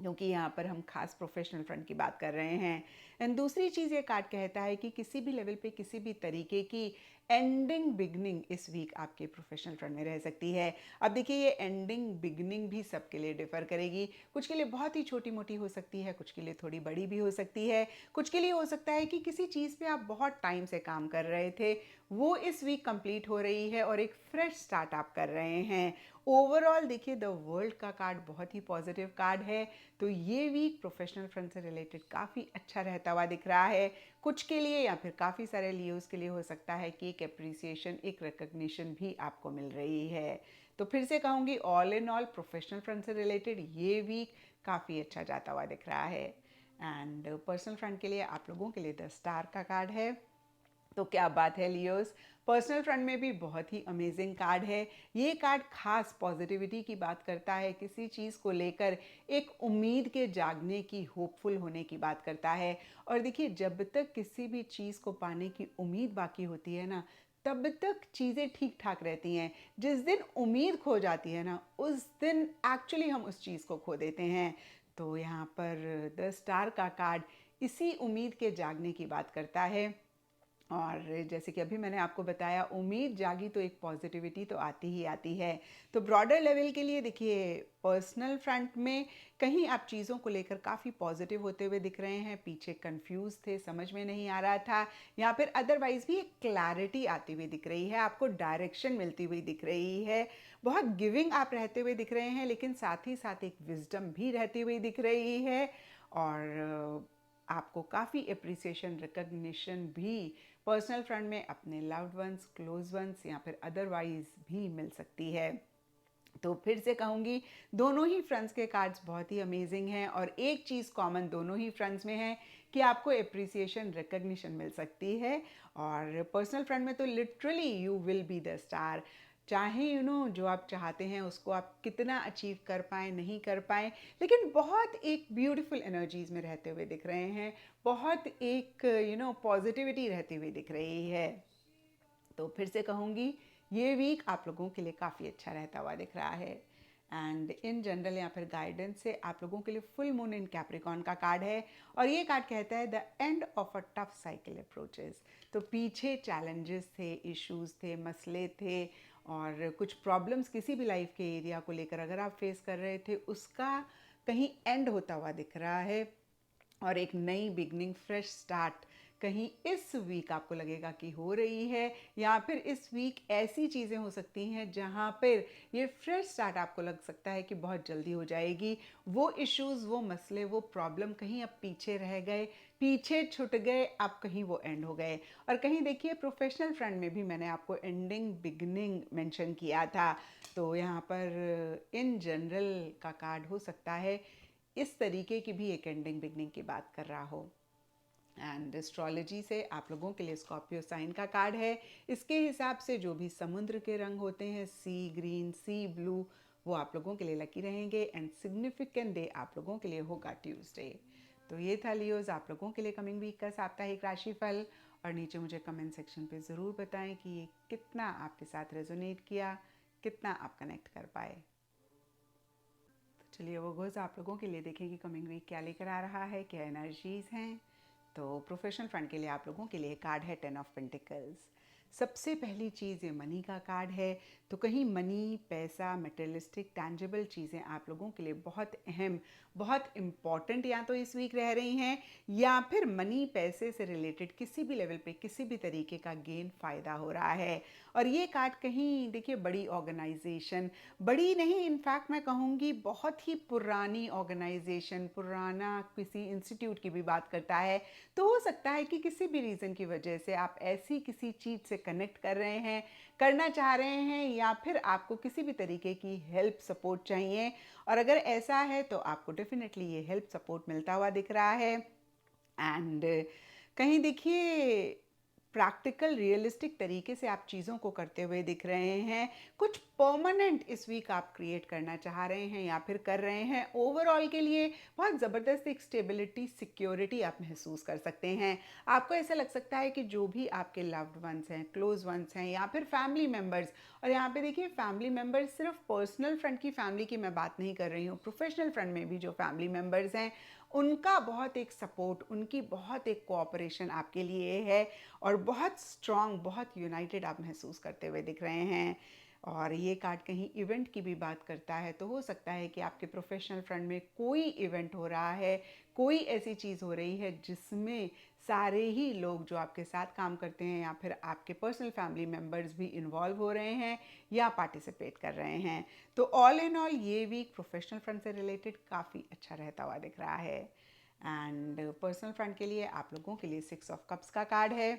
क्योंकि यहाँ पर हम खास प्रोफेशनल फ्रंट की बात कर रहे हैं। एंड दूसरी चीज़ ये कार्ड कहता है कि किसी भी लेवल पे किसी भी तरीके की एंडिंग बिगनिंग इस वीक आपके प्रोफेशनल फ्रंट में रह सकती है। अब देखिए, ये एंडिंग बिगनिंग भी सबके लिए डिफर करेगी। कुछ के लिए बहुत ही छोटी मोटी हो सकती है, कुछ के लिए थोड़ी बड़ी भी हो सकती है। कुछ के लिए हो सकता है कि किसी चीज़ पे आप बहुत टाइम से काम कर रहे थे, वो इस वीक कंप्लीट हो रही है और एक फ्रेश स्टार्ट आप कर रहे हैं। ओवरऑल देखिए, द वर्ल्ड का कार्ड बहुत ही पॉजिटिव कार्ड है, तो ये वीक प्रोफेशनल फ्रंट से रिलेटेड काफ़ी अच्छा रहता हुआ दिख रहा है। कुछ के लिए या फिर काफ़ी सारे लियोस के लिए हो सकता है कि एक अप्रिसिएशन, एक रिकग्निशन भी आपको मिल रही है। तो फिर से कहूँगी, all in all professional front से रिलेटेड ये वीक काफ़ी अच्छा जाता हुआ दिख रहा है। एंड पर्सनल फ्रंट के लिए आप लोगों के लिए द स्टार का कार्ड है। तो क्या बात है लियोस, पर्सनल फ्रंट में भी बहुत ही अमेजिंग कार्ड है। ये कार्ड खास पॉजिटिविटी की बात करता है, किसी चीज़ को लेकर एक उम्मीद के जागने की, होपफुल होने की बात करता है। और देखिए, जब तक किसी भी चीज़ को पाने की उम्मीद बाकी होती है ना, तब तक चीज़ें ठीक ठाक रहती हैं। जिस दिन उम्मीद खो जाती है ना, उस दिन एक्चुअली हम उस चीज़ को खो देते हैं। तो यहाँ पर द स्टार का कार्ड इसी उम्मीद के जागने की बात करता है। और जैसे कि अभी मैंने आपको बताया, उम्मीद जागी तो एक पॉजिटिविटी तो आती ही आती है। तो ब्रॉडर लेवल के लिए देखिए, पर्सनल फ्रंट में कहीं आप चीज़ों को लेकर काफ़ी पॉजिटिव होते हुए दिख रहे हैं, पीछे कंफ्यूज थे, समझ में नहीं आ रहा था, या फिर अदरवाइज भी एक क्लैरिटी आती हुई दिख रही है, आपको डायरेक्शन मिलती हुई दिख रही है। बहुत गिविंग आप रहते हुए दिख रहे हैं, लेकिन साथ ही साथ एक विजडम भी रहती हुई दिख रही है। और आपको काफ़ी अप्रिसिएशन, रिकग्निशन भी पर्सनल फ्रंट में अपने लव्ड वंस, क्लोज वंस या फिर अदरवाइज भी मिल सकती है। तो फिर से कहूँगी, दोनों ही फ्रंट्स के कार्ड्स बहुत ही अमेजिंग हैं, और एक चीज़ कॉमन दोनों ही फ्रंट्स में है कि आपको अप्रिसिएशन, रिकग्निशन मिल सकती है। और पर्सनल फ्रंट में तो literally you will be the star. चाहे जो आप चाहते हैं उसको आप कितना अचीव कर पाएँ, नहीं कर पाएँ, लेकिन बहुत एक ब्यूटीफुल एनर्जीज़ में रहते हुए दिख रहे हैं, बहुत एक पॉजिटिविटी रहती हुई दिख रही है। तो फिर से कहूँगी, ये वीक आप लोगों के लिए काफ़ी अच्छा रहता हुआ दिख रहा है। एंड इन जनरल या फिर गाइडेंस से आप लोगों के लिए फुल मून इन कैप्रिकॉन का कार्ड है, और ये कार्ड कहता है the end of a tough cycle approaches. तो पीछे चैलेंजेस थे, इश्यूज थे, मसले थे, और कुछ प्रॉब्लम्स किसी भी लाइफ के एरिया को लेकर अगर आप फेस कर रहे थे, उसका कहीं एंड होता हुआ दिख रहा है, और एक नई बिगनिंग, फ्रेश स्टार्ट कहीं इस वीक आपको लगेगा कि हो रही है, या फिर इस वीक ऐसी चीज़ें हो सकती हैं जहाँ पर ये फ्रेश स्टार्ट आपको लग सकता है कि बहुत जल्दी हो जाएगी। वो इश्यूज़, वो मसले, वो प्रॉब्लम कहीं अब पीछे रह गए, पीछे छूट गए, अब कहीं वो एंड हो गए। और कहीं देखिए, प्रोफेशनल फ्रंट में भी मैंने आपको एंडिंग बिगनिंग मेंशन किया था, तो यहाँ पर इन जनरल का कार्ड हो सकता है इस तरीके की भी एक एंडिंग बिगनिंग की बात कर रहा हो। एंड एस्ट्रोलॉजी से आप लोगों के लिए स्कॉर्पियो साइन का कार्ड है। इसके हिसाब से जो भी समुद्र के रंग होते हैं, सी ग्रीन, सी ब्लू, वो आप लोगों के लिए लकी रहेंगे। एंड सिग्निफिकेंट डे आप लोगों के लिए होगा ट्यूसडे। तो ये था लियोज आप लोगों के लिए कमिंग वीक का साप्ताहिक राशिफल। और नीचे मुझे कमेंट सेक्शन पे ज़रूर बताएं कि ये कितना आपके साथ रेजोनेट किया, कितना आप कनेक्ट कर पाए। चलिए वो गोज़ आप लोगों के लिए देखें कि कमिंग वीक क्या लेकर आ रहा है, क्या एनर्जीज़ हैं। तो प्रोफेशनल फ्रंट के लिए आप लोगों के लिए कार्ड है 10 ऑफ पेंटिकल्स। सबसे पहली चीज़ ये मनी का कार्ड है। तो कहीं मनी, पैसा, मटेरियलिस्टिक, टैंजिबल चीज़ें आप लोगों के लिए बहुत अहम, बहुत इम्पॉर्टेंट या तो इस वीक रह रही हैं, या फिर मनी, पैसे से रिलेटेड किसी भी लेवल पे किसी भी तरीके का गेन फ़ायदा हो रहा है। और ये कार्ड कहीं देखिए बड़ी ऑर्गेनाइजेशन, बड़ी नहीं इनफैक्ट मैं कहूँगी बहुत ही पुरानी ऑर्गेनाइजेशन, पुराना किसी इंस्टीट्यूट की भी बात करता है। तो हो सकता है कि किसी भी रीज़न की वजह से आप ऐसी किसी चीज़ से कनेक्ट कर रहे हैं, करना चाह रहे हैं, या फिर आपको किसी भी तरीके की हेल्प सपोर्ट चाहिए। और अगर ऐसा है तो आपको डेफिनेटली ये हेल्प सपोर्ट मिलता हुआ दिख रहा है। एंड कहीं देखिए प्रैक्टिकल रियलिस्टिक तरीके से आप चीज़ों को करते हुए दिख रहे हैं। कुछ परमानेंट इस वीक आप क्रिएट करना चाह रहे हैं या फिर कर रहे हैं। ओवरऑल के लिए बहुत ज़बरदस्त एक स्टेबिलिटी, सिक्योरिटी आप महसूस कर सकते हैं। आपको ऐसा लग सकता है कि जो भी आपके लव्ड वंस हैं, क्लोज वंस हैं, या फिर फैमिली मेम्बर्स, और यहाँ पे देखिए फैमिली मेम्बर्स सिर्फ पर्सनल फ्रंट की फैमिली की मैं बात नहीं कर रही हूँ, प्रोफेशनल फ्रंट में भी जो फैमिली मेम्बर्स हैं उनका बहुत एक सपोर्ट, उनकी बहुत एक कोऑपरेशन आपके लिए है, और बहुत स्ट्रांग, बहुत यूनाइटेड आप महसूस करते हुए दिख रहे हैं। और ये कार्ड कहीं इवेंट की भी बात करता है। तो हो सकता है कि आपके प्रोफेशनल फ्रंट में कोई इवेंट हो रहा है, कोई ऐसी चीज़ हो रही है जिसमें सारे ही लोग जो आपके साथ काम करते हैं या फिर आपके पर्सनल फैमिली मेम्बर्स भी इन्वॉल्व हो रहे हैं या पार्टिसिपेट कर रहे हैं। तो ऑल इन ऑल ये वीक प्रोफेशनल फ्रंट से रिलेटेड काफ़ी अच्छा रहता हुआ दिख रहा है। एंड पर्सनल फ्रंट के लिए आप लोगों के लिए 6 ऑफ कप्स का कार्ड है।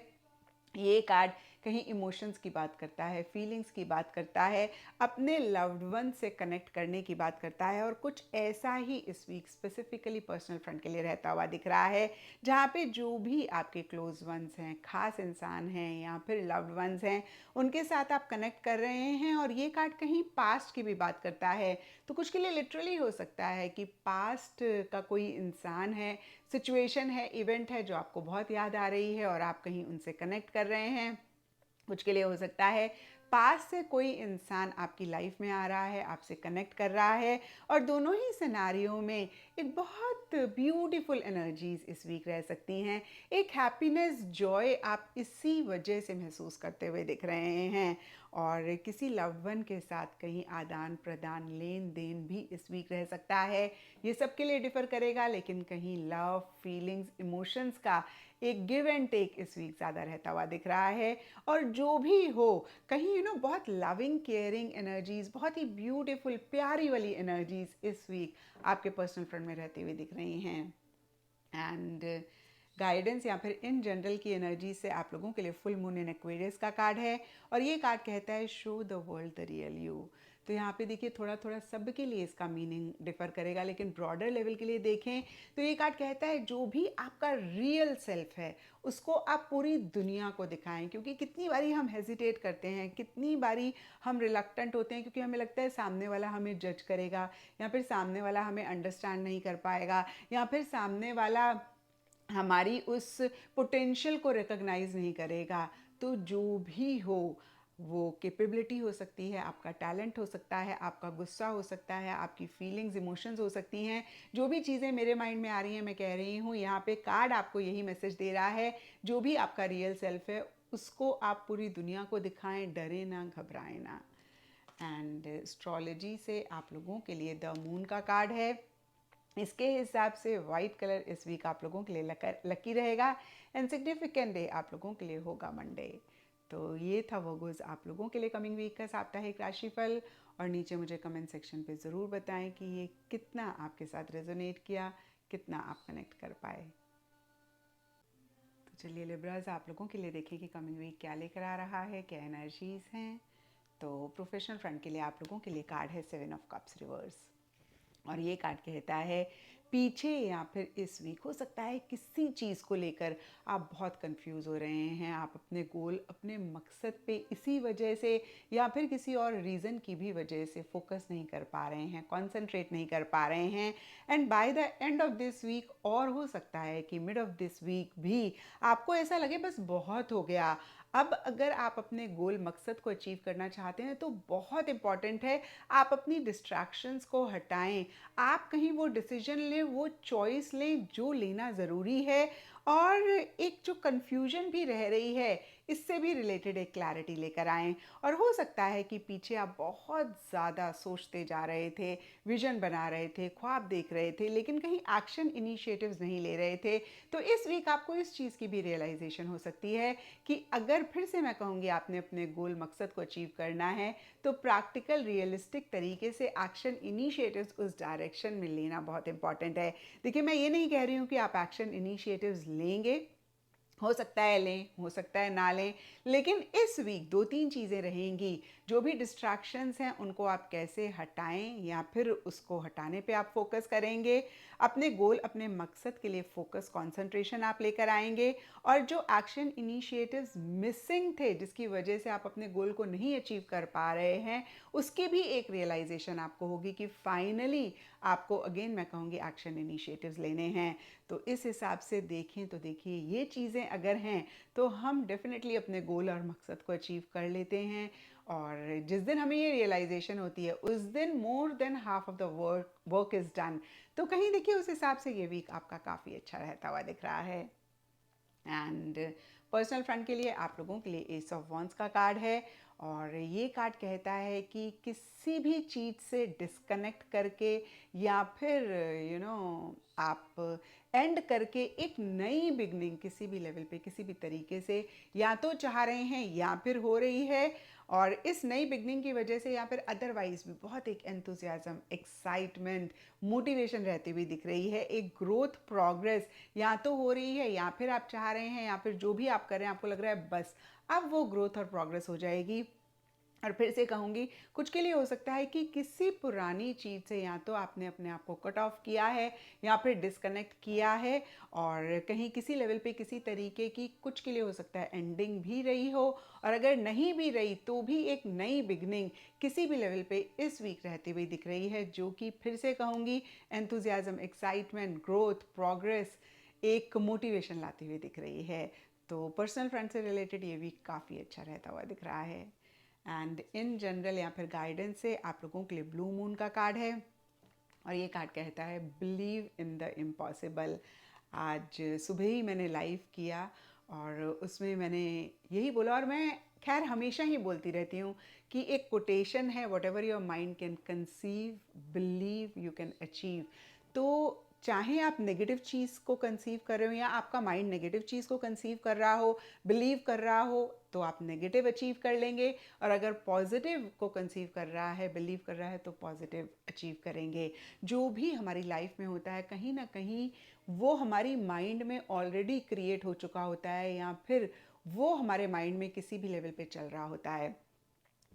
ये कार्ड कहीं इमोशंस की बात करता है, फीलिंग्स की बात करता है, अपने लव्ड वन से कनेक्ट करने की बात करता है। और कुछ ऐसा ही इस वीक स्पेसिफिकली पर्सनल फ्रंट के लिए रहता हुआ दिख रहा है, जहाँ पे जो भी आपके क्लोज वंस हैं, खास इंसान हैं या फिर लव्ड वंस हैं, उनके साथ आप कनेक्ट कर रहे हैं। और ये कार्ड कहीं पास्ट की भी बात करता है। तो कुछ के लिए लिटरली हो सकता है कि पास्ट का कोई इंसान है, सिचुएशन है, इवेंट है जो आपको बहुत याद आ रही है और आप कहीं उनसे कनेक्ट कर रहे हैं। कुछ के लिए हो सकता है पास से कोई इंसान आपकी लाइफ में आ रहा है, आपसे कनेक्ट कर रहा है। और दोनों ही सिनारियों में एक बहुत ब्यूटीफुल एनर्जीज इस वीक रह सकती हैं। एक हैप्पीनेस, जॉय आप इसी वजह से महसूस करते हुए दिख रहे हैं। और किसी लव्ड वन के साथ कहीं आदान प्रदान, लेन देन भी इस वीक रह सकता है। ये सबके लिए डिफर करेगा, लेकिन कहीं लव, फीलिंग्स, इमोशंस का एक गिव एंड टेक इस वीक ज़्यादा रहता हुआ दिख रहा है। और जो भी हो, कहीं बहुत लविंग, केयरिंग एनर्जीज, बहुत ही ब्यूटीफुल, प्यारी वाली एनर्जीज इस वीक आपके पर्सनल फ्रंट में रहती हुई दिख रही हैं। एंड गाइडेंस या फिर इन जनरल की एनर्जी से आप लोगों के लिए फुल मून इन एक्वेरियस का कार्ड है। और ये कार्ड कहता है show the world the real you. तो यहाँ पे देखिए थोड़ा थोड़ा सबके लिए इसका मीनिंग डिफर करेगा, लेकिन ब्रॉडर लेवल के लिए देखें तो ये कार्ड कहता है जो भी आपका रियल सेल्फ है उसको आप पूरी दुनिया को दिखाएं। क्योंकि कितनी बारी हम हेजिटेट करते हैं, कितनी बारी हम रिलक्टेंट होते हैं, क्योंकि हमें लगता है सामने वाला हमें जज करेगा, या फिर सामने वाला हमें अंडरस्टैंड नहीं कर पाएगा, या फिर सामने वाला हमारी उस पोटेंशियल को रिकॉग्नाइज नहीं करेगा। तो जो भी हो, वो कैपेबिलिटी हो सकती है, आपका टैलेंट हो सकता है, आपका गुस्सा हो सकता है, आपकी फीलिंग्स, इमोशंस हो सकती हैं। जो भी चीज़ें मेरे माइंड में आ रही हैं मैं कह रही हूँ, यहाँ पे कार्ड आपको यही मैसेज दे रहा है, जो भी आपका रियल सेल्फ है उसको आप पूरी दुनिया को दिखाएं, डरे ना, घबराएं ना। एंड एस्ट्रोलॉजी से आप लोगों के लिए द मून का कार्ड है। इसके हिसाब से वाइट कलर इस वीक आप लोगों के लिए लकी रहेगा। एंड सिग्निफिकेंट डे आप लोगों के लिए होगा मंडे। तो ये था वर्गोस आप लोगों के लिए कमिंग वीक का साप्ताहिक राशिफल। और नीचे मुझे कमेंट सेक्शन पे ज़रूर बताएं कि ये कितना आपके साथ रेजोनेट किया, कितना आप कनेक्ट कर पाए। तो चलिए लिब्राज, आप लोगों के लिए देखें कि कमिंग वीक क्या लेकर आ रहा है, क्या एनर्जीज हैं। तो प्रोफेशनल फ्रंट के लिए आप लोगों के लिए कार्ड है 7 ऑफ कप्स रिवर्स। और ये कार्ड कहता है पीछे या फिर इस वीक हो सकता है किसी चीज़ को लेकर आप बहुत कंफ्यूज हो रहे हैं, आप अपने गोल, अपने मकसद पे इसी वजह से या फिर किसी और रीज़न की भी वजह से फोकस नहीं कर पा रहे हैं, कंसंट्रेट नहीं कर पा रहे हैं। And by the end of this week, और हो सकता है कि मिड ऑफ दिस वीक भी आपको ऐसा लगे बस बहुत हो गया। अब अगर आप अपने गोल, मकसद को अचीव करना चाहते हैं तो बहुत इंपॉर्टेंट है आप अपनी डिस्ट्रैक्शंस को हटाएं, आप कहीं वो डिसीजन लें, वो चॉइस लें जो लेना ज़रूरी है। और एक जो कन्फ्यूजन भी रह रही है इससे भी रिलेटेड एक क्लैरिटी लेकर आएँ। और हो सकता है कि पीछे आप बहुत ज़्यादा सोचते जा रहे थे, विज़न बना रहे थे, ख्वाब देख रहे थे, लेकिन कहीं एक्शन इनिशिएटिव्स नहीं ले रहे थे। तो इस वीक आपको इस चीज़ की भी रियलाइज़ेशन हो सकती है कि अगर फिर से मैं कहूँगी आपने अपने गोल मकसद को अचीव करना है, तो प्रैक्टिकल रियलिस्टिक तरीके से एक्शन इनिशिएटिव्स उस डायरेक्शन में लेना बहुत इंपॉर्टेंट है। देखिए, मैं ये नहीं कह रही हूँ कि आप एक्शन इनिशिएटिव्स लेंगे, हो सकता है लें, हो सकता है ना लें, लेकिन इस वीक 2-3 चीज़ें रहेंगी। जो भी डिस्ट्रैक्शंस हैं उनको आप कैसे हटाएं या फिर उसको हटाने पे आप फोकस करेंगे। अपने गोल, अपने मकसद के लिए फोकस, कंसंट्रेशन आप लेकर आएंगे। और जो एक्शन इनिशिएटिव्स मिसिंग थे, जिसकी वजह से आप अपने गोल को नहीं अचीव कर पा रहे हैं, उसकी भी एक रियलाइजेशन आपको होगी कि फाइनली आपको अगेन मैं कहूँगी एक्शन इनिशिएटिव्स लेने हैं। तो इस हिसाब से देखें तो देखिए, ये चीज़ें अगर हैं तो हम डेफिनेटली अपने गोल और मकसद को अचीव कर लेते हैं। और जिस दिन हमें ये रियलाइजेशन होती है उस दिन more than half of the work is done. तो कहीं देखिए, उस हिसाब से ये वीक आपका काफ़ी अच्छा रहता हुआ दिख रहा है। एंड पर्सनल फ्रंट के लिए आप लोगों के लिए एस ऑफ वॉन्ड्स का कार्ड है। और ये कार्ड कहता है कि किसी भी चीज़ से डिस्कनेक्ट करके या फिर आप एंड करके एक नई बिगनिंग किसी भी लेवल पे, किसी भी तरीके से या तो चाह रहे हैं या फिर हो रही है। और इस नई बिगनिंग की वजह से या फिर अदरवाइज भी बहुत एक एंथुसियाज्म, एक्साइटमेंट, मोटिवेशन रहती हुई दिख रही है। एक ग्रोथ, प्रोग्रेस या तो हो रही है या फिर आप चाह रहे हैं या फिर जो भी आप कर रहे हैं आपको लग रहा है बस अब वो ग्रोथ और प्रोग्रेस हो जाएगी। और फिर से कहूँगी, कुछ के लिए हो सकता है कि किसी पुरानी चीज़ से या तो आपने अपने आप को कट ऑफ किया है या फिर डिस्कनेक्ट किया है। और कहीं किसी लेवल पे किसी तरीके की, कुछ के लिए हो सकता है एंडिंग भी रही हो, और अगर नहीं भी रही तो भी एक नई बिगनिंग किसी भी लेवल पे इस वीक रहती हुई दिख रही है, जो कि फिर से कहूँगी एंथुजियाज्म, एक्साइटमेंट, ग्रोथ, प्रोग्रेस, एक मोटिवेशन लाती हुई दिख रही है। तो पर्सनल फ्रंट से रिलेटेड ये वीक काफ़ी अच्छा रहता हुआ दिख रहा है। एंड इन जनरल या फिर गाइडेंस से आप लोगों के लिए ब्लू मून का कार्ड है। और ये कार्ड कहता है बिलीव इन द इम्पॉसिबल। आज सुबह ही मैंने लाइव किया और उसमें मैंने यही बोला, और मैं खैर हमेशा ही बोलती रहती हूँ कि एक कोटेशन है, what ever your mind can conceive, believe you can achieve. तो चाहे आप नेगेटिव चीज़ को कंसीव कर रहे हो या आपका माइंड नेगेटिव चीज़ को कंसीव कर रहा हो, बिलीव कर रहा हो, तो आप नेगेटिव अचीव कर लेंगे। और अगर पॉजिटिव को कंसीव कर रहा है, बिलीव कर रहा है, तो पॉजिटिव अचीव करेंगे। जो भी हमारी लाइफ में होता है कहीं ना कहीं वो हमारी माइंड में ऑलरेडी क्रिएट हो चुका होता है या फिर वो हमारे माइंड में किसी भी लेवल पे चल रहा होता है।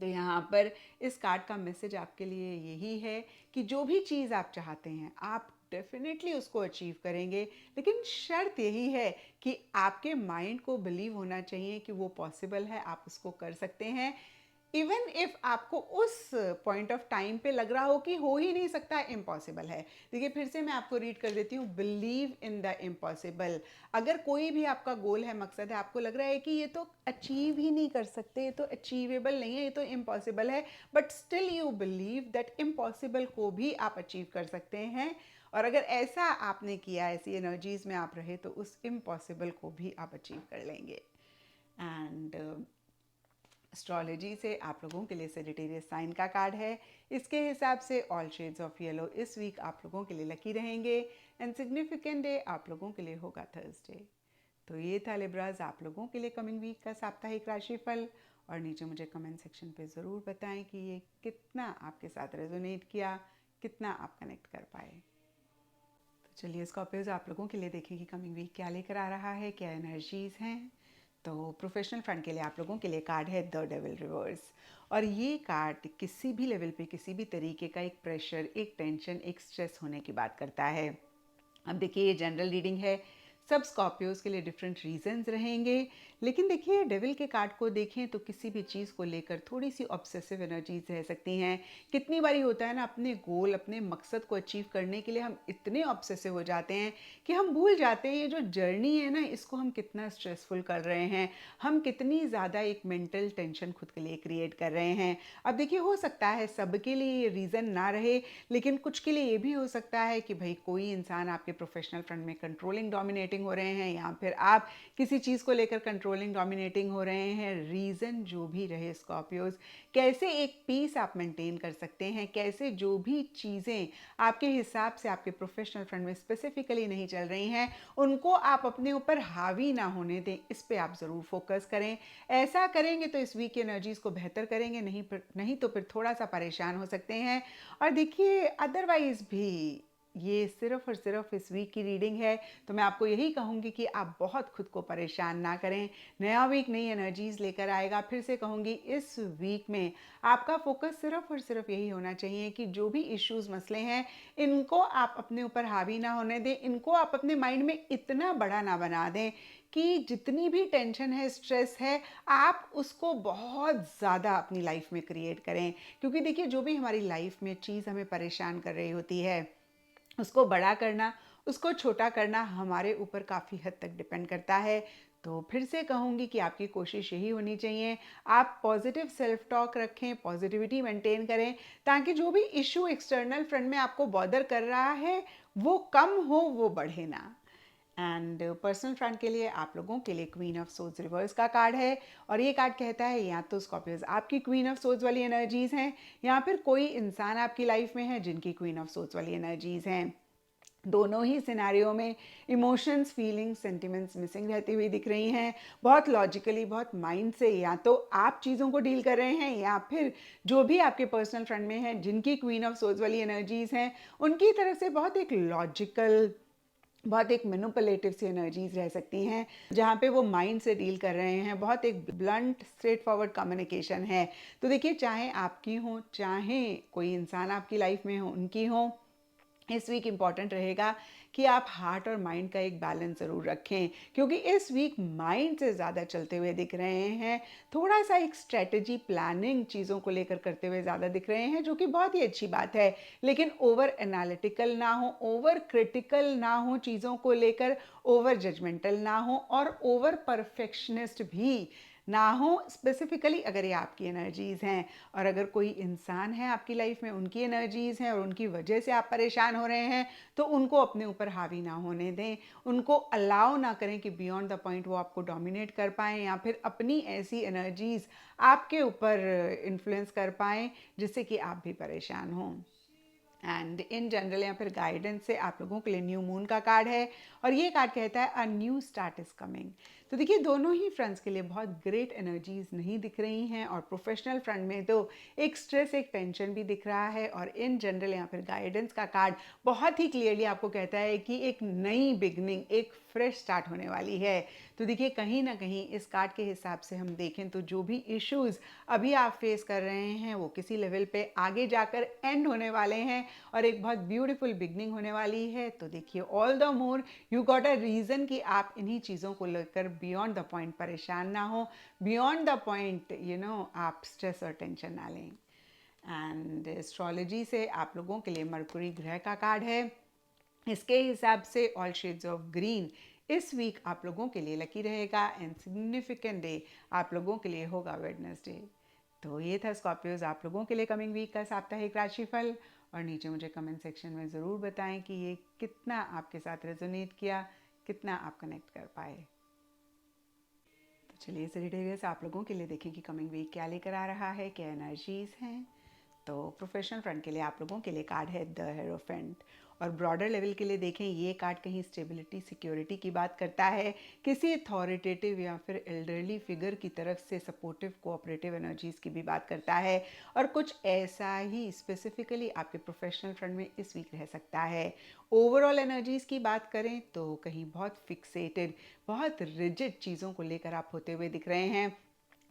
तो यहाँ पर इस कार्ड का मैसेज आपके लिए यही है कि जो भी चीज़ आप चाहते हैं आप डेफिनेटली उसको अचीव करेंगे, लेकिन शर्त यही है कि आपके माइंड को बिलीव होना चाहिए कि वो पॉसिबल है, आप उसको कर सकते हैं। इवन इफ आपको उस पॉइंट ऑफ टाइम पे लग रहा हो कि हो ही नहीं सकता, इम्पॉसिबल है। देखिए, फिर से मैं आपको रीड कर देती हूँ, बिलीव इन द इम्पॉसिबल। अगर कोई भी आपका गोल है, मकसद है, आपको लग रहा है कि ये तो अचीव ही नहीं कर सकते, ये तो अचीवेबल नहीं है, ये तो इम्पॉसिबल है, but still you believe that impossible को भी आप अचीव कर सकते हैं। और अगर ऐसा आपने किया, ऐसी एनर्जीज में आप रहे, तो उस इम्पॉसिबल को भी आप अचीव कर लेंगे। एंड एस्ट्रोलॉजी से आप लोगों के लिए सेजिटेरियस साइन का कार्ड है। इसके हिसाब से ऑल शेड्स ऑफ येलो इस वीक आप लोगों के लिए लकी रहेंगे। एंड सिग्निफिकेंट डे आप लोगों के लिए होगा थर्सडे। तो ये था लिब्राज आप लोगों के लिए कमिंग वीक का साप्ताहिक राशिफल। और नीचे मुझे कमेंट सेक्शन पे ज़रूर बताएं कि ये कितना आपके साथ रेजोनेट किया, कितना आप कनेक्ट कर पाए। तो चलिए, स्कॉर्पियोज आप लोगों के लिए देखें कि कमिंग वीक क्या लेकर आ रहा है, क्या एनर्जीज हैं। तो प्रोफेशनल फ्रंट के लिए आप लोगों के लिए कार्ड है द डेविल रिवर्स। और ये कार्ड किसी भी लेवल पे किसी भी तरीके का एक प्रेशर, एक टेंशन, एक स्ट्रेस होने की बात करता है। अब देखिए, ये जनरल रीडिंग है, सब स्कॉर्पियोज के लिए डिफरेंट रीजंस रहेंगे। लेकिन देखिए, डेविल के कार्ड को देखें तो किसी भी चीज़ को लेकर थोड़ी सी ऑब्सेसिव एनर्जीज रह सकती हैं। कितनी बारी होता है ना, अपने गोल, अपने मकसद को अचीव करने के लिए हम इतने ऑब्सेसिव हो जाते हैं कि हम भूल जाते हैं ये जो जर्नी है ना, इसको हम कितना स्ट्रेसफुल कर रहे हैं, हम कितनी ज़्यादा एक मेंटल टेंशन खुद के लिए क्रिएट कर रहे हैं। अब देखिए, हो सकता है सबके लिए ये रीज़न ना रहे, लेकिन कुछ के लिए ये भी हो सकता है कि भाई कोई इंसान आपके प्रोफेशनल फ्रंट में कंट्रोलिंग, डोमिनेटिंग डोमिनेटिंग हो रहे हैं या फिर आप किसी चीज़ को लेकर कंट्रोलिंग डोमिनेटिंग हो रहे हैं, रीज़न जो भी रहे स्कॉर्पियोज, कैसे एक पीस आप मेंटेन कर सकते हैं, कैसे जो भी चीज़ें आपके हिसाब से आपके प्रोफेशनल फ्रंट में स्पेसिफिकली नहीं चल रही हैं उनको आप अपने ऊपर हावी ना होने दें, इस पे आप ज़रूर फोकस करें। ऐसा करेंगे तो इस वीक की एनर्जीज़ को बेहतर करेंगे, नहीं तो फिर थोड़ा सा परेशान हो सकते हैं। और देखिए अदरवाइज़ भी ये सिर्फ और सिर्फ इस वीक की रीडिंग है, तो मैं आपको यही कहूँगी कि आप बहुत खुद को परेशान ना करें। नया वीक नई एनर्जीज़ लेकर आएगा। फिर से कहूँगी इस वीक में आपका फोकस सिर्फ और सिर्फ यही होना चाहिए कि जो भी इश्यूज़ मसले हैं इनको आप अपने ऊपर हावी ना होने दें, इनको आप अपने माइंड में इतना बड़ा ना बना दें कि जितनी भी टेंशन है, स्ट्रेस है, आप उसको बहुत ज़्यादा अपनी लाइफ में क्रिएट करें। क्योंकि देखिए जो भी हमारी लाइफ में चीज़ हमें परेशान कर रही होती है उसको बड़ा करना, उसको छोटा करना हमारे ऊपर काफ़ी हद तक डिपेंड करता है। तो फिर से कहूँगी कि आपकी कोशिश यही होनी चाहिए, आप पॉजिटिव सेल्फ टॉक रखें, पॉजिटिविटी मेंटेन करें, ताकि जो भी इशू एक्सटर्नल फ्रंट में आपको बॉदर कर रहा है वो कम हो, वो बढ़े ना। एंड पर्सनल फ्रंट के लिए आप लोगों के लिए क्वीन ऑफ सोर्ड्स रिवर्स का कार्ड है और ये कार्ड कहता है या तो स्कॉर्पियोज आपकी क्वीन ऑफ सोर्ड्स वाली एनर्जीज हैं या फिर कोई इंसान आपकी लाइफ में है जिनकी क्वीन ऑफ सोर्ड्स वाली एनर्जीज हैं। दोनों ही सिनेरियो में इमोशंस, फीलिंग्स, सेंटिमेंट्स मिसिंग रहती हुई दिख रही हैं। बहुत लॉजिकली, बहुत माइंड से या तो आप चीज़ों को डील कर रहे हैं या फिर जो भी आपके पर्सनल फ्रंट में हैं जिनकी क्वीन ऑफ सोर्ड्स वाली एनर्जीज हैं उनकी तरफ से बहुत एक लॉजिकल, बहुत एक मैनिपुलेटिव सी एनर्जीज रह सकती हैं जहाँ पे वो माइंड से डील कर रहे हैं। बहुत एक ब्लंट स्ट्रेट फॉरवर्ड कम्युनिकेशन है। तो देखिए चाहे आपकी हो, चाहे कोई इंसान आपकी लाइफ में हो, उनकी हो, इस वीक इम्पॉर्टेंट रहेगा कि आप हार्ट और माइंड का एक बैलेंस ज़रूर रखें, क्योंकि इस वीक माइंड से ज़्यादा चलते हुए दिख रहे हैं। थोड़ा सा एक स्ट्रेटजी प्लानिंग चीज़ों को लेकर करते हुए ज़्यादा दिख रहे हैं, जो कि बहुत ही अच्छी बात है। लेकिन ओवर एनालिटिकल ना हो, ओवर क्रिटिकल ना हो चीज़ों को लेकर, ओवर जजमेंटल ना हो और ओवर परफेक्शनिस्ट भी ना हो। स्पेसिफिकली अगर ये आपकी एनर्जीज़ हैं और अगर कोई इंसान है आपकी लाइफ में, उनकी एनर्जीज़ हैं और उनकी वजह से आप परेशान हो रहे हैं, तो उनको अपने ऊपर हावी ना होने दें। उनको अलाउ ना करें कि बियॉन्ड द पॉइंट वो आपको डोमिनेट कर पाएँ या फिर अपनी ऐसी एनर्जीज़ आपके ऊपर इन्फ्लुएंस कर पाएँ जिससे कि आप भी परेशान हों। एंड इन जनरल या फिर गाइडेंस से आप लोगों के लिए न्यू मून का कार्ड है और ये कार्ड कहता है a new start is coming. तो देखिए दोनों ही फ्रंट्स के लिए बहुत ग्रेट एनर्जीज नहीं दिख रही हैं और प्रोफेशनल फ्रंट में तो एक स्ट्रेस, एक टेंशन भी दिख रहा है। और इन जनरल या फिर गाइडेंस का कार्ड बहुत ही क्लियरली आपको कहता है कि एक नई बिगनिंग, एक फ्रेश स्टार्ट होने वाली है। तो देखिए कहीं ना कहीं इस कार्ड के हिसाब से हम देखें तो जो भी इश्यूज अभी आप फेस कर रहे हैं वो किसी लेवल पे आगे जाकर एंड होने वाले हैं और एक बहुत ब्यूटीफुल बिगनिंग होने वाली है। तो देखिए all the more you got a reason कि आप इन्हीं चीज़ों को लेकर बियॉन्ड द पॉइंट परेशान ना हो, बियॉन्ड द पॉइंट आप स्ट्रेस और टेंशन ना लें। एंड एस्ट्रोलॉजी से आप लोगों के लिए मरकुरी ग्रह का कार्ड है। इसके हिसाब से ऑल शेड्स ऑफ ग्रीन इस वीक आप लोगों के लिए लकी रहेगा एंड सिग्निफिकेंट डे आप लोगों के लिए होगा वेडनेसडे। तो ये था स्कॉर्पियोज आप लोगों के लिए कमिंग वीक का साप्ताहिक राशिफल। और नीचे मुझे कमेंट सेक्शन में ज़रूर बताएं कि ये कितना आपके साथ रेजोनेट किया, कितना आप कनेक्ट कर पाए। तो चलिए सेजिटेरियस आप लोगों के लिए देखें कि कमिंग वीक क्या लेकर आ रहा है, क्या एनर्जीज़ हैं। तो प्रोफेशनल फ्रंट के लिए आप लोगों के लिए कार्ड है द हेरोफेंट और ब्रॉडर लेवल के लिए देखें ये कार्ड कहीं स्टेबिलिटी, सिक्योरिटी की बात करता है, किसी अथॉरिटेटिव या फिर एल्डरली फिगर की तरफ से सपोर्टिव, कोऑपरेटिव एनर्जीज़ की भी बात करता है। और कुछ ऐसा ही स्पेसिफिकली आपके प्रोफेशनल फ्रंट में इस वीक रह सकता है। ओवरऑल एनर्जीज़ की बात करें तो कहीं बहुत फिक्सेटेड, बहुत रिजिड चीज़ों को लेकर आप होते हुए दिख रहे हैं।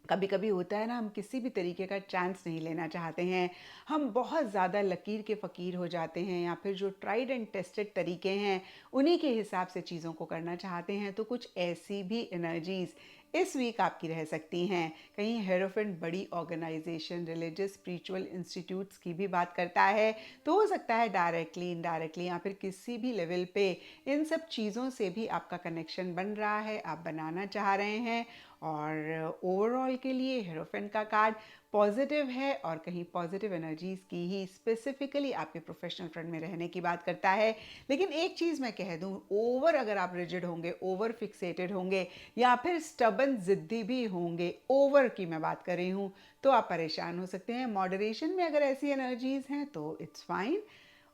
कभी कभी होता है ना, हम किसी भी तरीके का चांस नहीं लेना चाहते हैं, हम बहुत ज़्यादा लकीर के फ़कीर हो जाते हैं या फिर जो ट्राइड एंड टेस्टेड तरीके हैं उन्हीं के हिसाब से चीज़ों को करना चाहते हैं। तो कुछ ऐसी भी एनर्जीज़ इस वीक आपकी रह सकती हैं। कहीं हेरोफेंट बड़ी ऑर्गेनाइजेशन, रिलीजियस, स्पिरिचुअल इंस्टीट्यूट्स की भी बात करता है। तो हो सकता है डायरेक्टली, इनडायरेक्टली या फिर किसी भी लेवल पे इन सब चीज़ों से भी आपका कनेक्शन बन रहा है, आप बनाना चाह रहे हैं। और ओवरऑल के लिए हीरोफेंट का कार्ड पॉजिटिव है और कहीं पॉजिटिव एनर्जीज की ही स्पेसिफिकली आपके प्रोफेशनल फ्रंट में रहने की बात करता है। लेकिन एक चीज़ मैं कह दूं, ओवर अगर आप रिजिड होंगे, ओवर फिक्सेटेड होंगे या फिर स्टबन जिद्दी भी होंगे, ओवर की मैं बात कर रही हूँ, तो आप परेशान हो सकते हैं। मॉडरेशन में अगर ऐसी एनर्जीज हैं तो इट्स फाइन।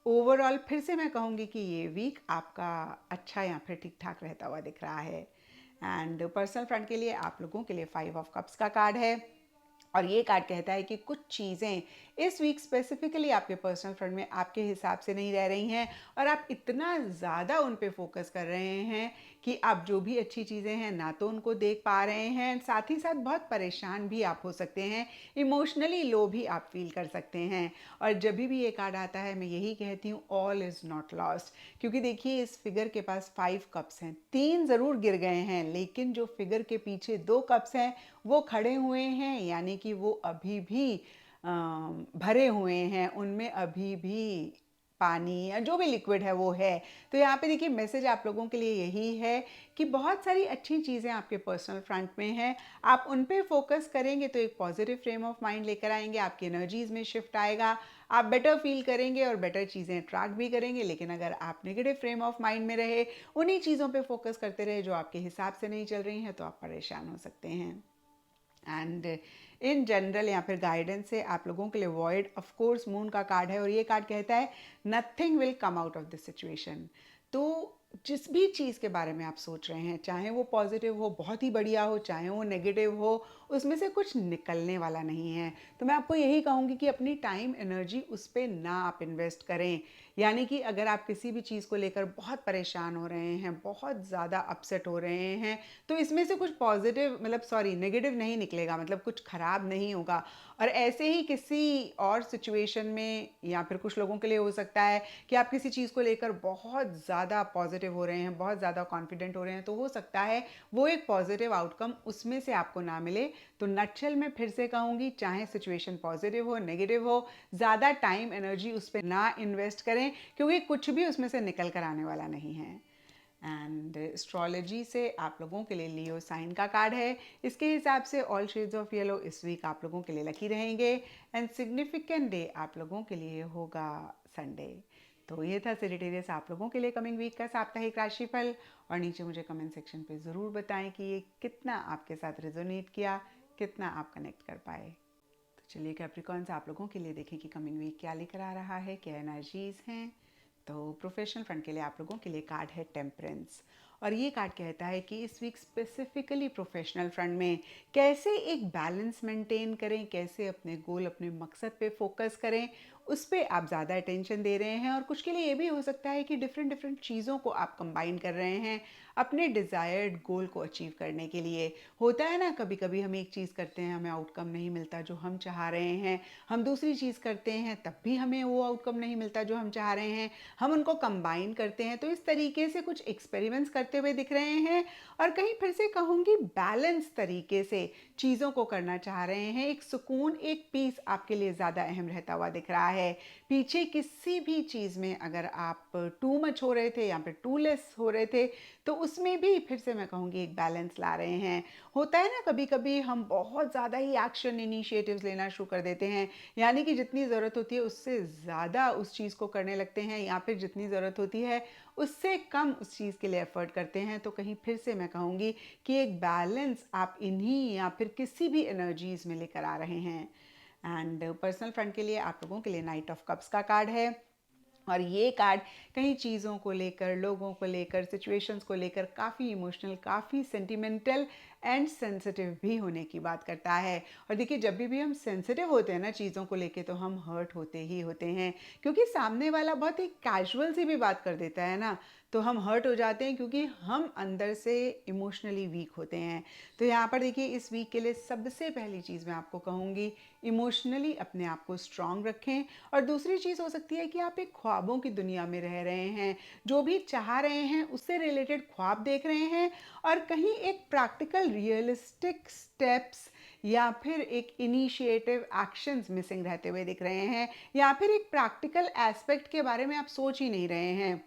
ओवरऑल फिर से मैं कहूँगी कि ये वीक आपका अच्छा या फिर ठीक ठाक रहता हुआ दिख रहा है। एंड पर्सनल फ्रंट के लिए आप लोगों के लिए 5 ऑफ कप्स का कार्ड है और ये कार्ड कहता है कि कुछ चीज़ें इस वीक स्पेसिफिकली आपके पर्सनल फ्रंट में आपके हिसाब से नहीं रह रही हैं और आप इतना ज़्यादा उन पे फोकस कर रहे हैं कि आप जो भी अच्छी चीज़ें हैं ना तो उनको देख पा रहे हैं, साथ ही साथ बहुत परेशान भी आप हो सकते हैं, इमोशनली लो भी आप फील कर सकते हैं। और जब भी ये कार्ड आता है मैं यही कहती हूँ, ऑल इज़ नॉट लॉस्ट, क्योंकि देखिए इस फिगर के पास 5 कप्स हैं, 3 ज़रूर गिर गए हैं लेकिन जो फिगर के पीछे 2 कप्स हैं वो खड़े हुए हैं, यानी कि वो अभी भी भरे हुए हैं, उनमें अभी भी पानी या जो भी लिक्विड है वो है। तो यहाँ पे देखिए मैसेज आप लोगों के लिए यही है कि बहुत सारी अच्छी चीज़ें आपके पर्सनल फ्रंट में हैं, आप उन पे फोकस करेंगे तो एक पॉजिटिव फ्रेम ऑफ माइंड लेकर आएंगे, आपकी एनर्जीज में शिफ्ट आएगा, आप बेटर फील करेंगे और बेटर चीज़ें अट्रैक्ट भी करेंगे। लेकिन अगर आप नेगेटिव फ्रेम ऑफ माइंड में रहे, उन्हीं चीज़ों पे फोकस करते रहे जो आपके हिसाब से नहीं चल रही हैं, तो आप परेशान हो सकते हैं। एंड इन जनरल या फिर गाइडेंस से आप लोगों के लिए वॉइड ऑफ कोर्स मून का कार्ड है और ये कार्ड कहता है nothing will come out of this situation. तो जिस भी चीज़ के बारे में आप सोच रहे हैं, चाहे वो पॉजिटिव हो, बहुत ही बढ़िया हो, चाहे वो नेगेटिव हो, उसमें से कुछ निकलने वाला नहीं है। तो मैं आपको यही कहूँगी कि अपनी टाइम एनर्जी उस पर ना आप इन्वेस्ट करें। यानी कि अगर आप किसी भी चीज़ को लेकर बहुत परेशान हो रहे हैं, बहुत ज़्यादा अपसेट हो रहे हैं, तो इसमें से कुछ पॉजिटिव मतलब सॉरी नेगेटिव नहीं निकलेगा, मतलब कुछ ख़राब नहीं होगा। और ऐसे ही किसी और सिचुएशन में या फिर कुछ लोगों के लिए हो सकता है कि आप किसी चीज़ को लेकर बहुत ज़्यादा पॉजिटिव हो रहे हैं, बहुत ज़्यादा कॉन्फिडेंट हो रहे हैं, तो हो सकता है वो एक पॉजिटिव आउटकम उसमें से आपको ना मिले। तो नटशेल में फिर से कहूँगी, चाहे सिचुएशन पॉजिटिव हो नेगेटिव हो, ज़्यादा टाइम एनर्जी उस पर ना इन्वेस्ट करें क्योंकि कुछ भी उसमें से निकल कर आने वाला नहीं है। एंड एस्ट्रोलॉजी से आप लोगों के लिए लियो साइन का कार्ड है। इसके हिसाब से ऑल शेड्स ऑफ येलो इस वीक आप लोगों के लिए लकी रहेंगे एंड सिग्निफिकेंट डे आप लोगों के लिए होगा संडे। तो ये था सेजिटेरियस आप लोगों के लिए कमिंग वीक का साप्ताहिक राशिफल। और नीचे मुझे कमेंट सेक्शन पे ज़रूर बताएं कि ये कितना आपके साथ रेजोनेट किया, कितना आप कनेक्ट कर पाए। तो चलिए कैप्रिकॉन्स आप लोगों के लिए देखें कि कमिंग वीक क्या लेकर आ रहा है, क्या एनर्जीज हैं। तो प्रोफेशनल फ्रंट के लिए आप लोगों के लिए कार्ड है टेम्परेंस और ये कार्ड कहता है कि इस वीक स्पेसिफिकली प्रोफेशनल फ्रंट में कैसे एक बैलेंस मेंटेन करें, कैसे अपने गोल अपने मकसद पे फोकस करें, उस पर आप ज़्यादा अटेंशन दे रहे हैं। और कुछ के लिए ये भी हो सकता है कि डिफरेंट डिफरेंट चीज़ों को आप कंबाइन कर रहे हैं अपने डिज़ायर्ड गोल को अचीव करने के लिए। होता है ना, कभी कभी हम एक चीज़ करते हैं, हमें आउटकम नहीं मिलता जो हम चाह रहे हैं, हम दूसरी चीज़ करते हैं तब भी हमें वो आउटकम नहीं मिलता जो हम चाह रहे हैं, हम उनको कंबाइन करते हैं। तो इस तरीके से कुछ एक्सपेरिमेंट्स करते हुए दिख रहे हैं और कहीं फिर से कहूँगी बैलेंस तरीके से चीज़ों को करना चाह रहे हैं। एक सुकून, एक पीस आपके लिए ज़्यादा अहम रहता हुआ दिख रहा है। पीछे किसी भी चीज़ में अगर आप टू मच हो रहे थे या फिर टू लेस हो रहे थे, तो उसमें भी फिर से मैं कहूँगी एक बैलेंस ला रहे हैं। होता है ना, कभी कभी हम बहुत ज़्यादा ही एक्शन इनिशिएटिव्स लेना शुरू कर देते हैं, यानी कि जितनी ज़रूरत होती है उससे ज़्यादा उस चीज़ को करने लगते हैं, या फिर जितनी ज़रूरत होती है उससे कम उस चीज़ के लिए एफर्ट करते हैं। तो कहीं फिर से मैं कहूँगी कि एक बैलेंस आप इन्हीं या फिर किसी भी एनर्जीज में लेकर आ रहे हैं। एंड पर्सनल फ्रंट के लिए आप लोगों के लिए नाइट ऑफ कप्स का कार्ड है और ये कार्ड कई चीज़ों को लेकर, लोगों को लेकर, सिचुएशंस को लेकर काफ़ी इमोशनल, काफ़ी सेंटिमेंटल एंड सेंसिटिव भी होने की बात करता है। और देखिए जब भी हम सेंसिटिव होते हैं ना चीज़ों को लेके, तो हम हर्ट होते ही होते हैं, क्योंकि सामने वाला बहुत ही कैजुअल सी भी बात कर देता है ना, तो हम हर्ट हो जाते हैं क्योंकि हम अंदर से इमोशनली वीक होते हैं। तो यहाँ पर देखिए इस वीक के लिए सबसे पहली चीज़ मैं आपको कहूँगी, इमोशनली अपने आप को स्ट्रांग रखें। और दूसरी चीज़ हो सकती है कि आप एक ख्वाबों की दुनिया में रह रहे हैं, जो भी चाह रहे हैं उससे रिलेटेड ख्वाब देख रहे हैं और कहीं एक प्रैक्टिकल रियलिस्टिक स्टेप्स या फिर एक इनिशिएटिव एक्शंस मिसिंग रहते हुए दिख रहे हैं, या फिर एक प्रैक्टिकल एस्पेक्ट के बारे में आप सोच ही नहीं रहे हैं।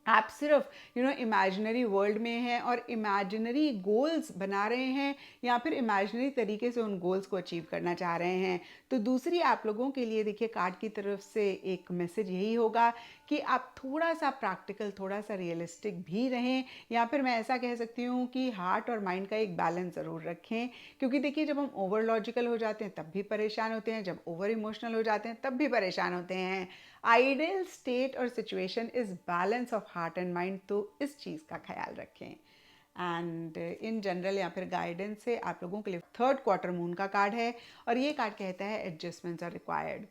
आप सिर्फ इमेजिनरी वर्ल्ड में हैं और इमेजिनरी गोल्स बना रहे हैं या फिर इमेजिनरी तरीके से उन गोल्स को अचीव करना चाह रहे हैं। तो दूसरी आप लोगों के लिए देखिए कार्ड की तरफ से एक मैसेज यही होगा कि आप थोड़ा सा प्रैक्टिकल, थोड़ा सा रियलिस्टिक भी रहें, या फिर मैं ऐसा कह सकती हूँ कि हार्ट और माइंड का एक बैलेंस ज़रूर रखें। क्योंकि देखिए जब हम ओवर लॉजिकल हो जाते हैं तब भी परेशान होते हैं, जब ओवर इमोशनल हो जाते हैं तब भी परेशान होते हैं। आइडियल स्टेट और situation is balance of heart and mind, तो इस चीज़ का ख्याल रखें। एंड इन जनरल या फिर गाइडेंस से आप लोगों के लिए थर्ड क्वार्टर मून का कार्ड है और ये कार्ड कहता है एडजस्टमेंट्स आर रिक्वायर्ड।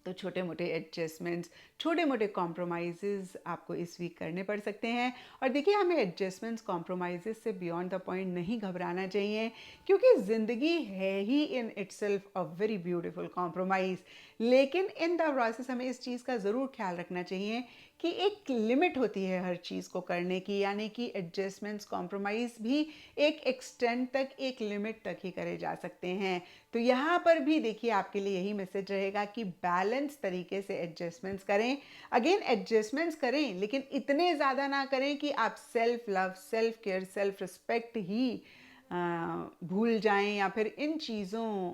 तो छोटे मोटे एडजस्टमेंट्स, छोटे मोटे कॉम्प्रोमाइज़ आपको इस वीक करने पड़ सकते हैं। और देखिए हमें एडजस्टमेंट्स, कॉम्प्रोमाइज़ से बियॉन्ड द पॉइंट नहीं घबराना चाहिए, क्योंकि ज़िंदगी है ही in itself a very beautiful compromise. लेकिन इन द प्रोसेस हमें इस चीज़ का ज़रूर ख्याल रखना चाहिए कि एक लिमिट होती है हर चीज़ को करने की, यानी कि एडजस्टमेंट्स, कॉम्प्रोमाइज़ भी एक एक्सटेंट तक, एक लिमिट तक ही करे जा सकते हैं। तो यहाँ पर भी देखिए आपके लिए यही मैसेज रहेगा कि बैलेंस तरीके से एडजस्टमेंट्स करें। अगेन एडजस्टमेंट्स करें लेकिन इतने ज़्यादा ना करें कि आप self love, self care, self respect ही भूल जाएं या फिर इन चीज़ों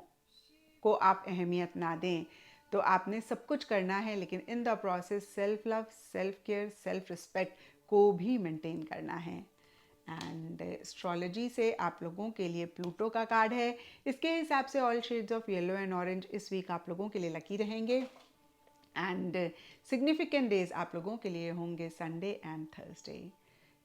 को आप अहमियत ना दें। तो आपने सब कुछ करना है लेकिन in the process self love, self care, self respect को भी मेंटेन करना है। एंड एस्ट्रोलॉजी से आप लोगों के लिए प्लूटो का कार्ड है। इसके हिसाब से all shades of yellow and orange इस वीक आप लोगों के लिए लकी रहेंगे। एंड सिग्निफिकेंट डेज आप लोगों के लिए होंगे संडे एंड थर्सडे।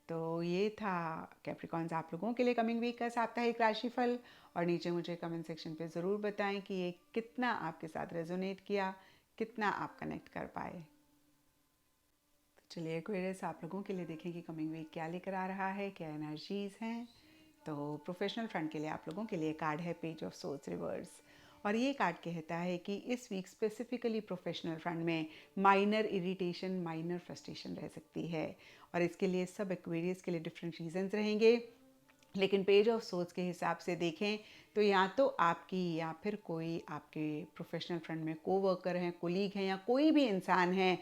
तो ये था कैप्रिकॉन्स आप लोगों के लिए कमिंग वीक का साप्ताहिक राशिफल। और नीचे मुझे कमेंट सेक्शन पे ज़रूर बताएं कि ये कितना आपके साथ रेजोनेट किया, कितना आप कनेक्ट कर पाए। तो चलिए एक्वेरियस आप लोगों के लिए देखें कि कमिंग वीक क्या लेकर आ रहा है, क्या एनर्जीज़ हैं। तो प्रोफेशनल फ्रंट के लिए आप लोगों के लिए कार्ड है पेज ऑफ सोर्स रिवर्स। और ये कार्ड कहता है कि इस वीक स्पेसिफिकली प्रोफेशनल फ्रंट में माइनर इरिटेशन, माइनर फ्रस्ट्रेशन रह सकती है। और इसके लिए सब एक्वेरियस के लिए डिफरेंट रीजंस रहेंगे। लेकिन पेज ऑफ सोर्स के हिसाब से देखें तो या तो आपकी या फिर कोई आपके प्रोफेशनल फ्रंट में कोवर्कर हैं, कोलीग हैं, या कोई भी इंसान है,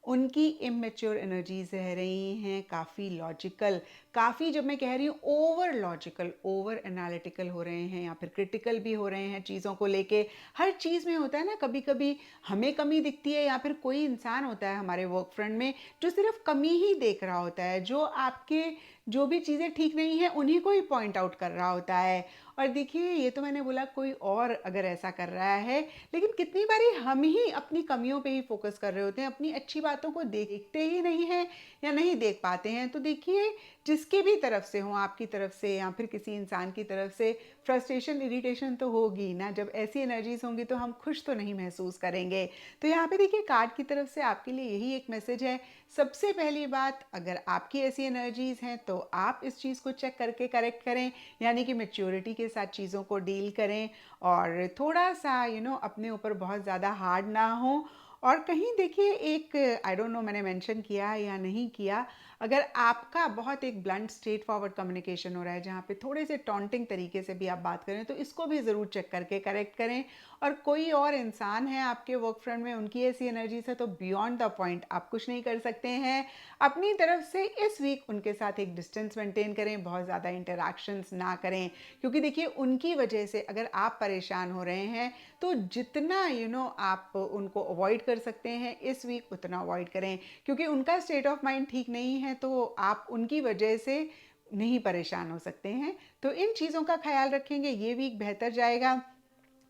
उनकी इमेच्योर एनर्जीज रह रही हैं, काफ़ी लॉजिकल, काफ़ी, जब मैं कह रही हूँ ओवर लॉजिकल, ओवर एनालिटिकल हो रहे हैं या फिर क्रिटिकल भी हो रहे हैं चीज़ों को लेके। हर चीज़ में होता है ना, कभी कभी हमें कमी दिखती है या फिर कोई इंसान होता है हमारे वर्क फ्रंट में जो सिर्फ कमी ही देख रहा होता है, जो आपके जो भी चीज़ें ठीक नहीं है उन्हीं को ही पॉइंट आउट कर रहा होता है। और देखिए ये तो मैंने बोला कोई और अगर ऐसा कर रहा है, लेकिन कितनी बारी हम ही अपनी कमियों पे ही फोकस कर रहे होते हैं, अपनी अच्छी बातों को देखते ही नहीं हैं या नहीं देख पाते हैं। तो देखिए जिसकी भी तरफ से हो, आपकी तरफ से या फिर किसी इंसान की तरफ से, फ्रस्ट्रेशन, इरिटेशन तो होगी ना। जब ऐसी एनर्जीज होंगी तो हम खुश तो नहीं महसूस करेंगे। तो यहाँ पे देखिए कार्ड की तरफ से आपके लिए यही एक मैसेज है। सबसे पहली बात, अगर आपकी ऐसी एनर्जीज हैं तो आप इस चीज़ को चेक करके करेक्ट करें, यानी कि मेच्योरिटी के साथ चीज़ों को डील करें और थोड़ा सा अपने ऊपर बहुत ज़्यादा हार्ड ना हो। और कहीं देखिए एक, आई डोंट नो मैंने मेंशन किया या नहीं किया, अगर आपका बहुत एक ब्लंट स्ट्रेट फॉरवर्ड कम्युनिकेशन हो रहा है जहाँ पे थोड़े से टॉन्टिंग तरीके से भी आप बात करें, तो इसको भी ज़रूर चेक करके करेक्ट करें। और कोई और इंसान है आपके वर्क फ्रंट में, उनकी ऐसी एनर्जी से तो बियॉन्ड द पॉइंट आप कुछ नहीं कर सकते हैं। अपनी तरफ से इस वीक उनके साथ एक डिस्टेंस मेंटेन करें, बहुत ज़्यादा इंटरैक्शंस ना करें, क्योंकि देखिए उनकी वजह से अगर आप परेशान हो रहे हैं तो जितना आप उनको अवॉइड कर सकते हैं इस वीक उतना अवॉइड करें, क्योंकि उनका स्टेट ऑफ माइंड ठीक नहीं है तो आप उनकी वजह से नहीं परेशान हो सकते हैं। तो इन चीज़ों का ख्याल रखेंगे, ये वीक बेहतर जाएगा।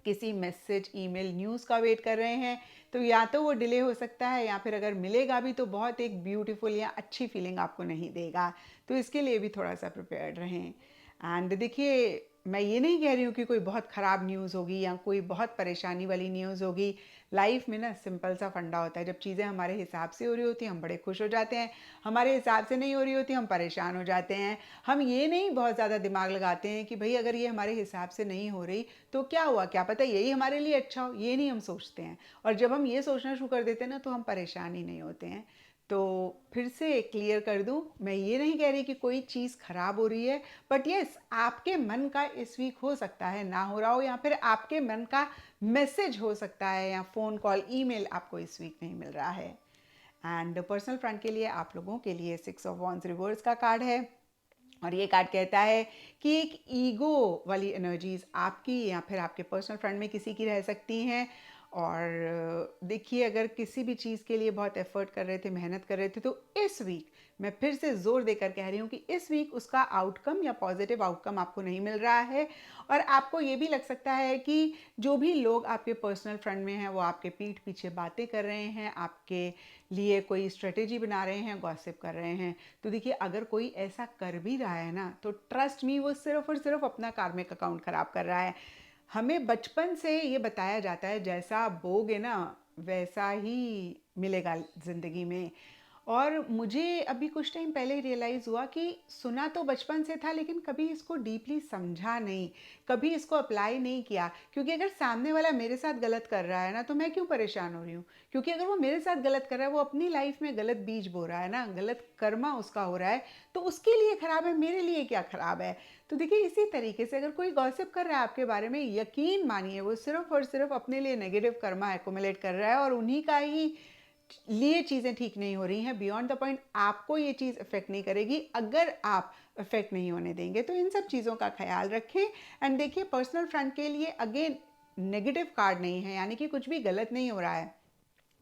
किसी मैसेज, ईमेल, न्यूज़ का वेट कर रहे हैं तो या तो वो डिले हो सकता है या फिर अगर मिलेगा भी तो बहुत एक ब्यूटीफुल या अच्छी फीलिंग आपको नहीं देगा। तो इसके लिए भी थोड़ा सा प्रिपेयर्ड रहें। एंड देखिए मैं ये नहीं कह रही हूँ कि कोई बहुत ख़राब न्यूज़ होगी या कोई बहुत परेशानी वाली न्यूज़ होगी। लाइफ में ना सिंपल सा फंडा होता है, जब चीज़ें हमारे हिसाब से हो रही होती हैं हम बड़े खुश हो जाते हैं, हमारे हिसाब से नहीं हो रही होती हम परेशान हो जाते हैं। हम ये नहीं बहुत ज़्यादा दिमाग लगाते हैं कि भाई अगर ये हमारे हिसाब से नहीं हो रही तो क्या हुआ, क्या पता यही हमारे लिए अच्छा हो, ये नहीं हम सोचते हैं। और जब हम ये सोचना शुरू कर देते हैं ना तो हम परेशान ही नहीं होते हैं। तो फिर से क्लियर कर दूं, मैं ये नहीं कह रही कि कोई चीज़ खराब हो रही है, बट यस आपके मन का इस वीक हो सकता है ना हो रहा हो, या फिर आपके मन का मैसेज हो सकता है या फ़ोन कॉल, ईमेल आपको इस वीक नहीं मिल रहा है। एंड पर्सनल फ्रंट के लिए आप लोगों के लिए 6 ऑफ वॉन्ड्स रिवर्स का कार्ड है, और ये कार्ड कहता है कि एक ईगो वाली एनर्जीज आपकी या फिर आपके पर्सनल फ्रंट में किसी की रह सकती हैं। और देखिए, अगर किसी भी चीज़ के लिए बहुत एफर्ट कर रहे थे, मेहनत कर रहे थे, तो इस वीक मैं फिर से ज़ोर देकर कह रही हूँ कि इस वीक उसका आउटकम या पॉजिटिव आउटकम आपको नहीं मिल रहा है। और आपको ये भी लग सकता है कि जो भी लोग आपके पर्सनल फ्रंट में हैं वो आपके पीठ पीछे बातें कर रहे हैं, आपके लिए कोई स्ट्रेटेजी बना रहे हैं, गॉसिप कर रहे हैं। तो देखिए, अगर कोई ऐसा कर भी रहा है ना, तो ट्रस्ट मी, वो सिर्फ और सिर्फ अपना कार्मिक अकाउंट ख़राब कर रहा है। हमें बचपन से ये बताया जाता है, जैसा आप बोगे ना वैसा ही मिलेगा ज़िंदगी में। और मुझे अभी कुछ टाइम पहले ही रियलाइज़ हुआ कि सुना तो बचपन से था, लेकिन कभी इसको डीपली समझा नहीं, कभी इसको अप्लाई नहीं किया। क्योंकि अगर सामने वाला मेरे साथ गलत कर रहा है ना, तो मैं क्यों परेशान हो रही हूँ? क्योंकि अगर वो मेरे साथ गलत कर रहा है, वो अपनी लाइफ में गलत बीज बो रहा है ना, गलत कर्मा उसका हो रहा है, तो उसके लिए ख़राब है, मेरे लिए क्या ख़राब है? तो देखिए, इसी तरीके से अगर कोई गॉसिप कर रहा है आपके बारे में, यकीन मानिए वो सिर्फ और सिर्फ अपने लिए नेगेटिव कर्मा एक्युमुलेट कर रहा है, और उन्हीं का ही लिए चीज़ें ठीक नहीं हो रही हैं। बियॉन्ड द पॉइंट आपको ये चीज़ अफेक्ट नहीं करेगी अगर आप अफेक्ट नहीं होने देंगे। तो इन सब चीज़ों का ख्याल रखें। एंड देखिए, पर्सनल फ्रंट के लिए अगेन नेगेटिव कार्ड नहीं है, यानी कि कुछ भी गलत नहीं हो रहा है,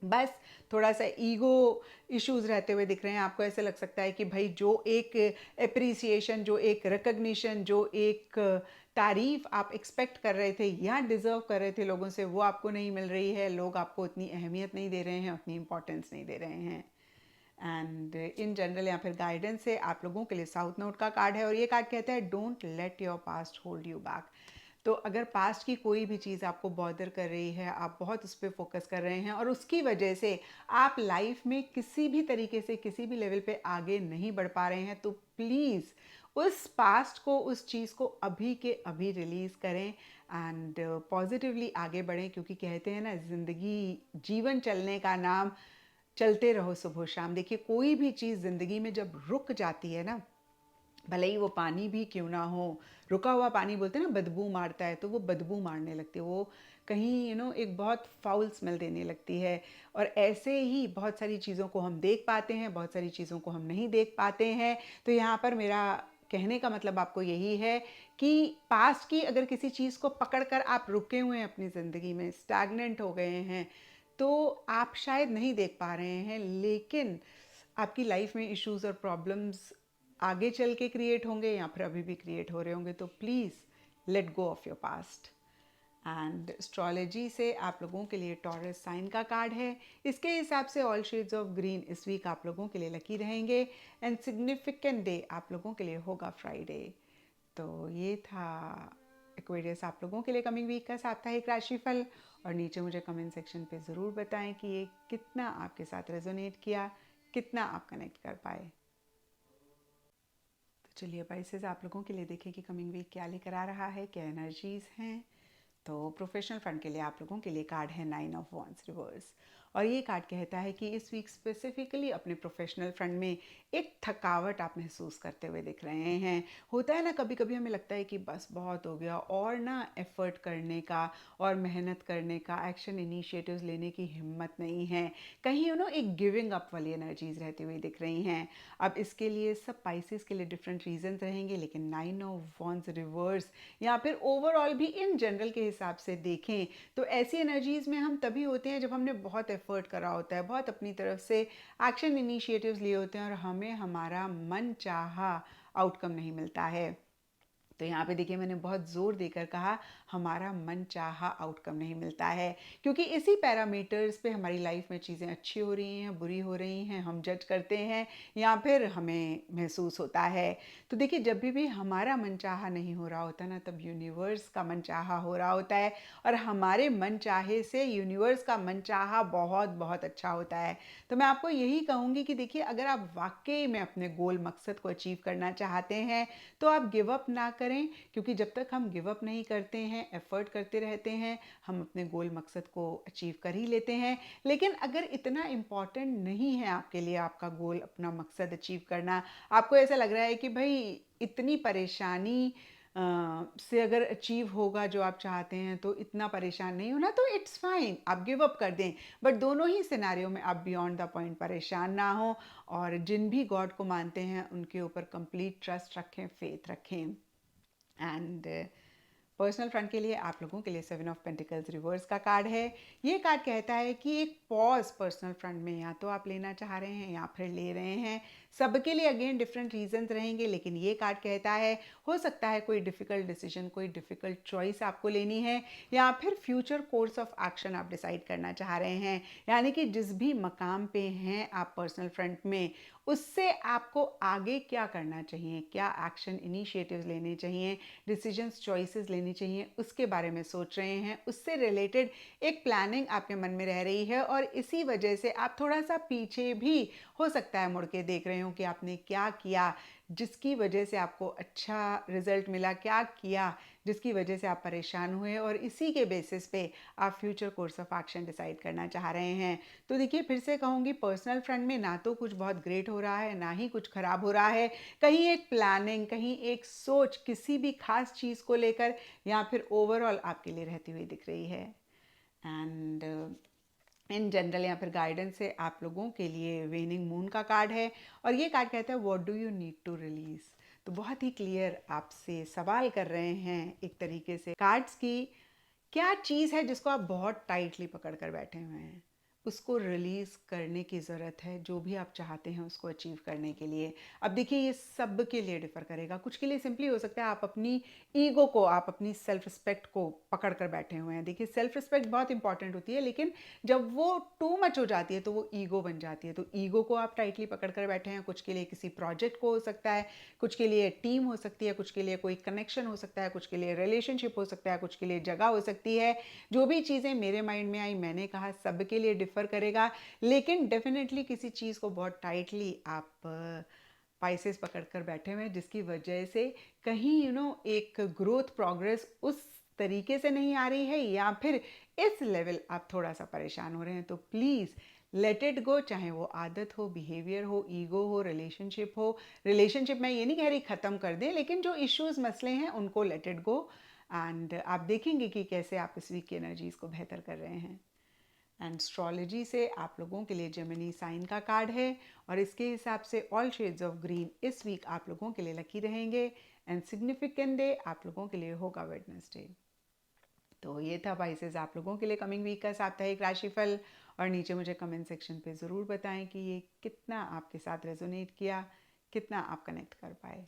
बस थोड़ा सा ईगो इश्यूज रहते हुए दिख रहे हैं आपको। ऐसे लग सकता है कि भाई जो एक एप्रिसिएशन, जो एक रिकग्निशन, जो एक तारीफ आप एक्सपेक्ट कर रहे थे या डिज़र्व कर रहे थे लोगों से, वो आपको नहीं मिल रही है। लोग आपको उतनी अहमियत नहीं दे रहे हैं, उतनी इंपॉर्टेंस नहीं दे रहे हैं। एंड इन जनरल या फिर गाइडेंस से आप लोगों के लिए साउथ नोड का कार्ड है, और ये कार्ड कहता है don't let your past hold you back. तो अगर पास्ट की कोई भी चीज़ आपको बॉदर कर रही है, आप बहुत उस पर फोकस कर रहे हैं, और उसकी वजह से आप लाइफ में किसी भी तरीके से किसी भी लेवल पे आगे नहीं बढ़ पा रहे हैं, तो प्लीज़ उस पास्ट को, उस चीज़ को अभी के अभी रिलीज़ करें एंड पॉजिटिवली आगे बढ़ें। क्योंकि कहते हैं ना, ज़िंदगी, जीवन चलने का नाम चलते रहो सुबह शाम। देखिए, कोई भी चीज़ ज़िंदगी में जब रुक जाती है ना, भले ही वो पानी भी क्यों ना हो, रुका हुआ पानी बोलते हैं ना बदबू मारता है, तो वो बदबू मारने लगती है, वो कहीं एक बहुत फाउल स्मेल देने लगती है। और ऐसे ही बहुत सारी चीज़ों को हम देख पाते हैं, बहुत सारी चीज़ों को हम नहीं देख पाते हैं। तो यहाँ पर मेरा कहने का मतलब आपको यही है कि पास्ट की अगर किसी चीज़ को पकड़ कर आप रुके हुए हैं, अपनी ज़िंदगी में स्टैग्नेंट हो गए हैं, तो आप शायद नहीं देख पा रहे हैं, लेकिन आपकी लाइफ में इश्यूज और प्रॉब्लम्स आगे चल के क्रिएट होंगे या फिर अभी भी क्रिएट हो रहे होंगे। तो please let go of your past. And astrology से आप लोगों के लिए टॉरस साइन का कार्ड है। इसके हिसाब से ऑल शेड्स ऑफ ग्रीन इस वीक आप लोगों के लिए लकी रहेंगे, एंड सिग्निफिकेंट डे आप लोगों के लिए होगा फ्राइडे। तो ये था एक्वेरियस आप लोगों के लिए कमिंग वीक का साप्ताहिक राशिफल। और नीचे मुझे कमेंट सेक्शन पे ज़रूर बताएं कि ये कितना आपके साथ रेजोनेट किया, कितना आप कनेक्ट कर पाए। तो चलिए पाइसेस, आप लोगों के लिए देखें कि कमिंग वीक क्या लेकर आ रहा है, क्या एनर्जीज हैं। तो प्रोफेशनल फ्रंट के लिए आप लोगों के लिए कार्ड है 9 ऑफ वॉन्ड्स रिवर्स, और ये कार्ड कहता है कि इस वीक स्पेसिफिकली अपने प्रोफेशनल फ्रंट में एक थकावट आप महसूस करते हुए दिख रहे हैं। होता है ना, कभी कभी हमें लगता है कि बस बहुत हो गया, और ना एफर्ट करने का और मेहनत करने का, एक्शन इनिशिएटिव्स लेने की हिम्मत नहीं है। कहीं एक गिविंग अप वाली एनर्जीज रहती हुई दिख रही हैं। अब इसके लिए सब पाइसेस के लिए डिफरेंट रीजन रहेंगे, लेकिन 9 ऑफ वॉन्ड्स रिवर्स या फिर ओवरऑल भी इन जनरल के हिसाब से देखें तो ऐसी एनर्जीज में हम तभी होते हैं जब हमने बहुत एफर्ट करा होता है, बहुत अपनी तरफ से एक्शन इनिशिएटिव्स लिए होते हैं, और हमें हमारा मन चाहा आउटकम नहीं मिलता है। तो यहाँ पे देखिए, मैंने बहुत ज़ोर देकर कहा हमारा मन चाहा आउटकम नहीं मिलता है, क्योंकि इसी पैरामीटर्स पे हमारी लाइफ में चीज़ें अच्छी हो रही हैं, बुरी हो रही हैं, हम जज करते हैं या फिर हमें महसूस होता है। तो देखिए, जब भी हमारा मन चाहा नहीं हो रहा होता ना, तब यूनिवर्स का मन चाहा हो रहा होता है, और हमारे मन चाहे से यूनिवर्स का मन चाहा बहुत बहुत अच्छा होता है। तो मैं आपको यही कहूँगी कि देखिए, अगर आप वाकई में अपने गोल मकसद को अचीव करना चाहते हैं, तो आप गिव अप ना करें, क्योंकि जब तक हम गिव अप नहीं करते हैं, एफर्ट करते रहते हैं, हम अपने गोल मकसद को अचीव कर ही लेते हैं। लेकिन अगर इतना इम्पॉर्टेंट नहीं है आपके लिए आपका गोल, अपना मकसद अचीव करना, आपको ऐसा लग रहा है कि भाई इतनी परेशानी से अगर अचीव होगा जो आप चाहते हैं तो इतना परेशान नहीं होना, तो इट्स फाइन, आप गिव अप कर दें। बट दोनों ही सिनेरियो में आप बियॉन्ड द पॉइंट परेशान ना हो, और जिन भी गॉड को मानते हैं उनके ऊपर कंप्लीट ट्रस्ट रखें, फेथ रखें। एंड पर्सनल फ्रंट के लिए आप लोगों के लिए 7 ऑफ पेंटिकल्स रिवर्स का कार्ड है। ये कार्ड कहता है कि एक पॉज पर्सनल फ्रंट में या तो आप लेना चाह रहे हैं या फिर ले रहे हैं। सबके लिए अगेन डिफरेंट रीजंस रहेंगे, लेकिन ये कार्ड कहता है हो सकता है कोई डिफ़िकल्ट डिसीजन, कोई डिफ़िकल्ट चॉइस आपको लेनी है, या फिर फ्यूचर कोर्स ऑफ एक्शन आप डिसाइड करना चाह रहे हैं। यानी कि जिस भी मकाम पे हैं आप पर्सनल फ्रंट में, उससे आपको आगे क्या करना चाहिए, क्या एक्शन इनिशिएटिव्स लेने चाहिए, डिसीजंस चॉइसेस लेनी चाहिए, उसके बारे में सोच रहे हैं। उससे रिलेटेड एक प्लानिंग आपके मन में रह रही है, और इसी वजह से आप थोड़ा सा पीछे भी हो सकता है मुड़ के देख रहे हो कि आपने क्या किया जिसकी वजह से आपको अच्छा रिजल्ट मिला, क्या किया जिसकी वजह से आप परेशान हुए, और इसी के बेसिस पे आप future course of action decide करना चाह रहे हैं। तो देखिए, फिर से कहूँगी, पर्सनल फ्रंट में ना तो कुछ बहुत ग्रेट हो रहा है, ना ही कुछ खराब हो रहा है। कहीं एक प्लानिंग, कहीं एक सोच किसी भी खास चीज़ को लेकर या फिर ओवरऑल आपके लिए रहती हुई दिख रही है। एंड इन जनरल या फिर गाइडेंस से आप लोगों के लिए वेनिंग मून का कार्ड है, और ये कार्ड कहता है what do you need to release. तो बहुत ही क्लियर आपसे सवाल कर रहे हैं एक तरीके से कार्ड्स की, क्या चीज़ है जिसको आप बहुत टाइटली पकड़ कर बैठे हुए हैं, उसको रिलीज़ करने की ज़रूरत है, जो भी आप चाहते हैं उसको अचीव करने के लिए। अब देखिए, ये सब के लिए डिफ़र करेगा। कुछ के लिए सिंपली हो सकता है आप अपनी ईगो को, आप अपनी सेल्फ रिस्पेक्ट को पकड़ कर बैठे हुए हैं। देखिए, सेल्फ रिस्पेक्ट बहुत इंपॉर्टेंट होती है, लेकिन जब वो टू मच हो जाती है तो वो ईगो बन जाती है। तो ईगो को आप टाइटली पकड़ कर बैठे हैं। कुछ के लिए किसी प्रोजेक्ट को हो सकता है, कुछ के लिए टीम हो सकती है, कुछ के लिए कोई कनेक्शन हो सकता है, कुछ के लिए रिलेशनशिप हो सकता है, कुछ के लिए जगह हो सकती है। जो भी चीज़ें मेरे माइंड में आई, मैंने कहा सबके लिए डिफ़र करेगा, लेकिन डेफिनेटली किसी चीज़ को बहुत टाइटली आप पाइसेस पकड़ कर बैठे हुए हैं, जिसकी वजह से कहीं एक ग्रोथ प्रोग्रेस उस तरीके से नहीं आ रही है, या फिर इस लेवल आप थोड़ा सा परेशान हो रहे हैं। तो प्लीज़ लेट इट गो, चाहे वो आदत हो, बिहेवियर हो, ईगो हो, रिलेशनशिप हो। रिलेशनशिप मैं ये नहीं कह रही ख़त्म कर दें, लेकिन जो इश्यूज़ मसले हैं उनको लेट इट गो। एंड आप देखेंगे कि कैसे आप इस वीक की एनर्जीज़ को बेहतर कर रहे हैं। एंड एस्ट्रोलॉजी से आप लोगों के लिए जेमिनी साइन का कार्ड है, और इसके हिसाब से ऑल शेड्स ऑफ ग्रीन इस वीक आप लोगों के लिए लकी रहेंगे। एंड सिग्निफिकेंट डे आप लोगों के लिए होगा वेडनेसडे। तो ये था पाइसेस आप लोगों के लिए कमिंग वीक का साप्ताहिक राशिफल। और नीचे मुझे कमेंट सेक्शन पे ज़रूर बताएं कि ये कितना आपके साथ रेजोनेट किया, कितना आप कनेक्ट कर पाए।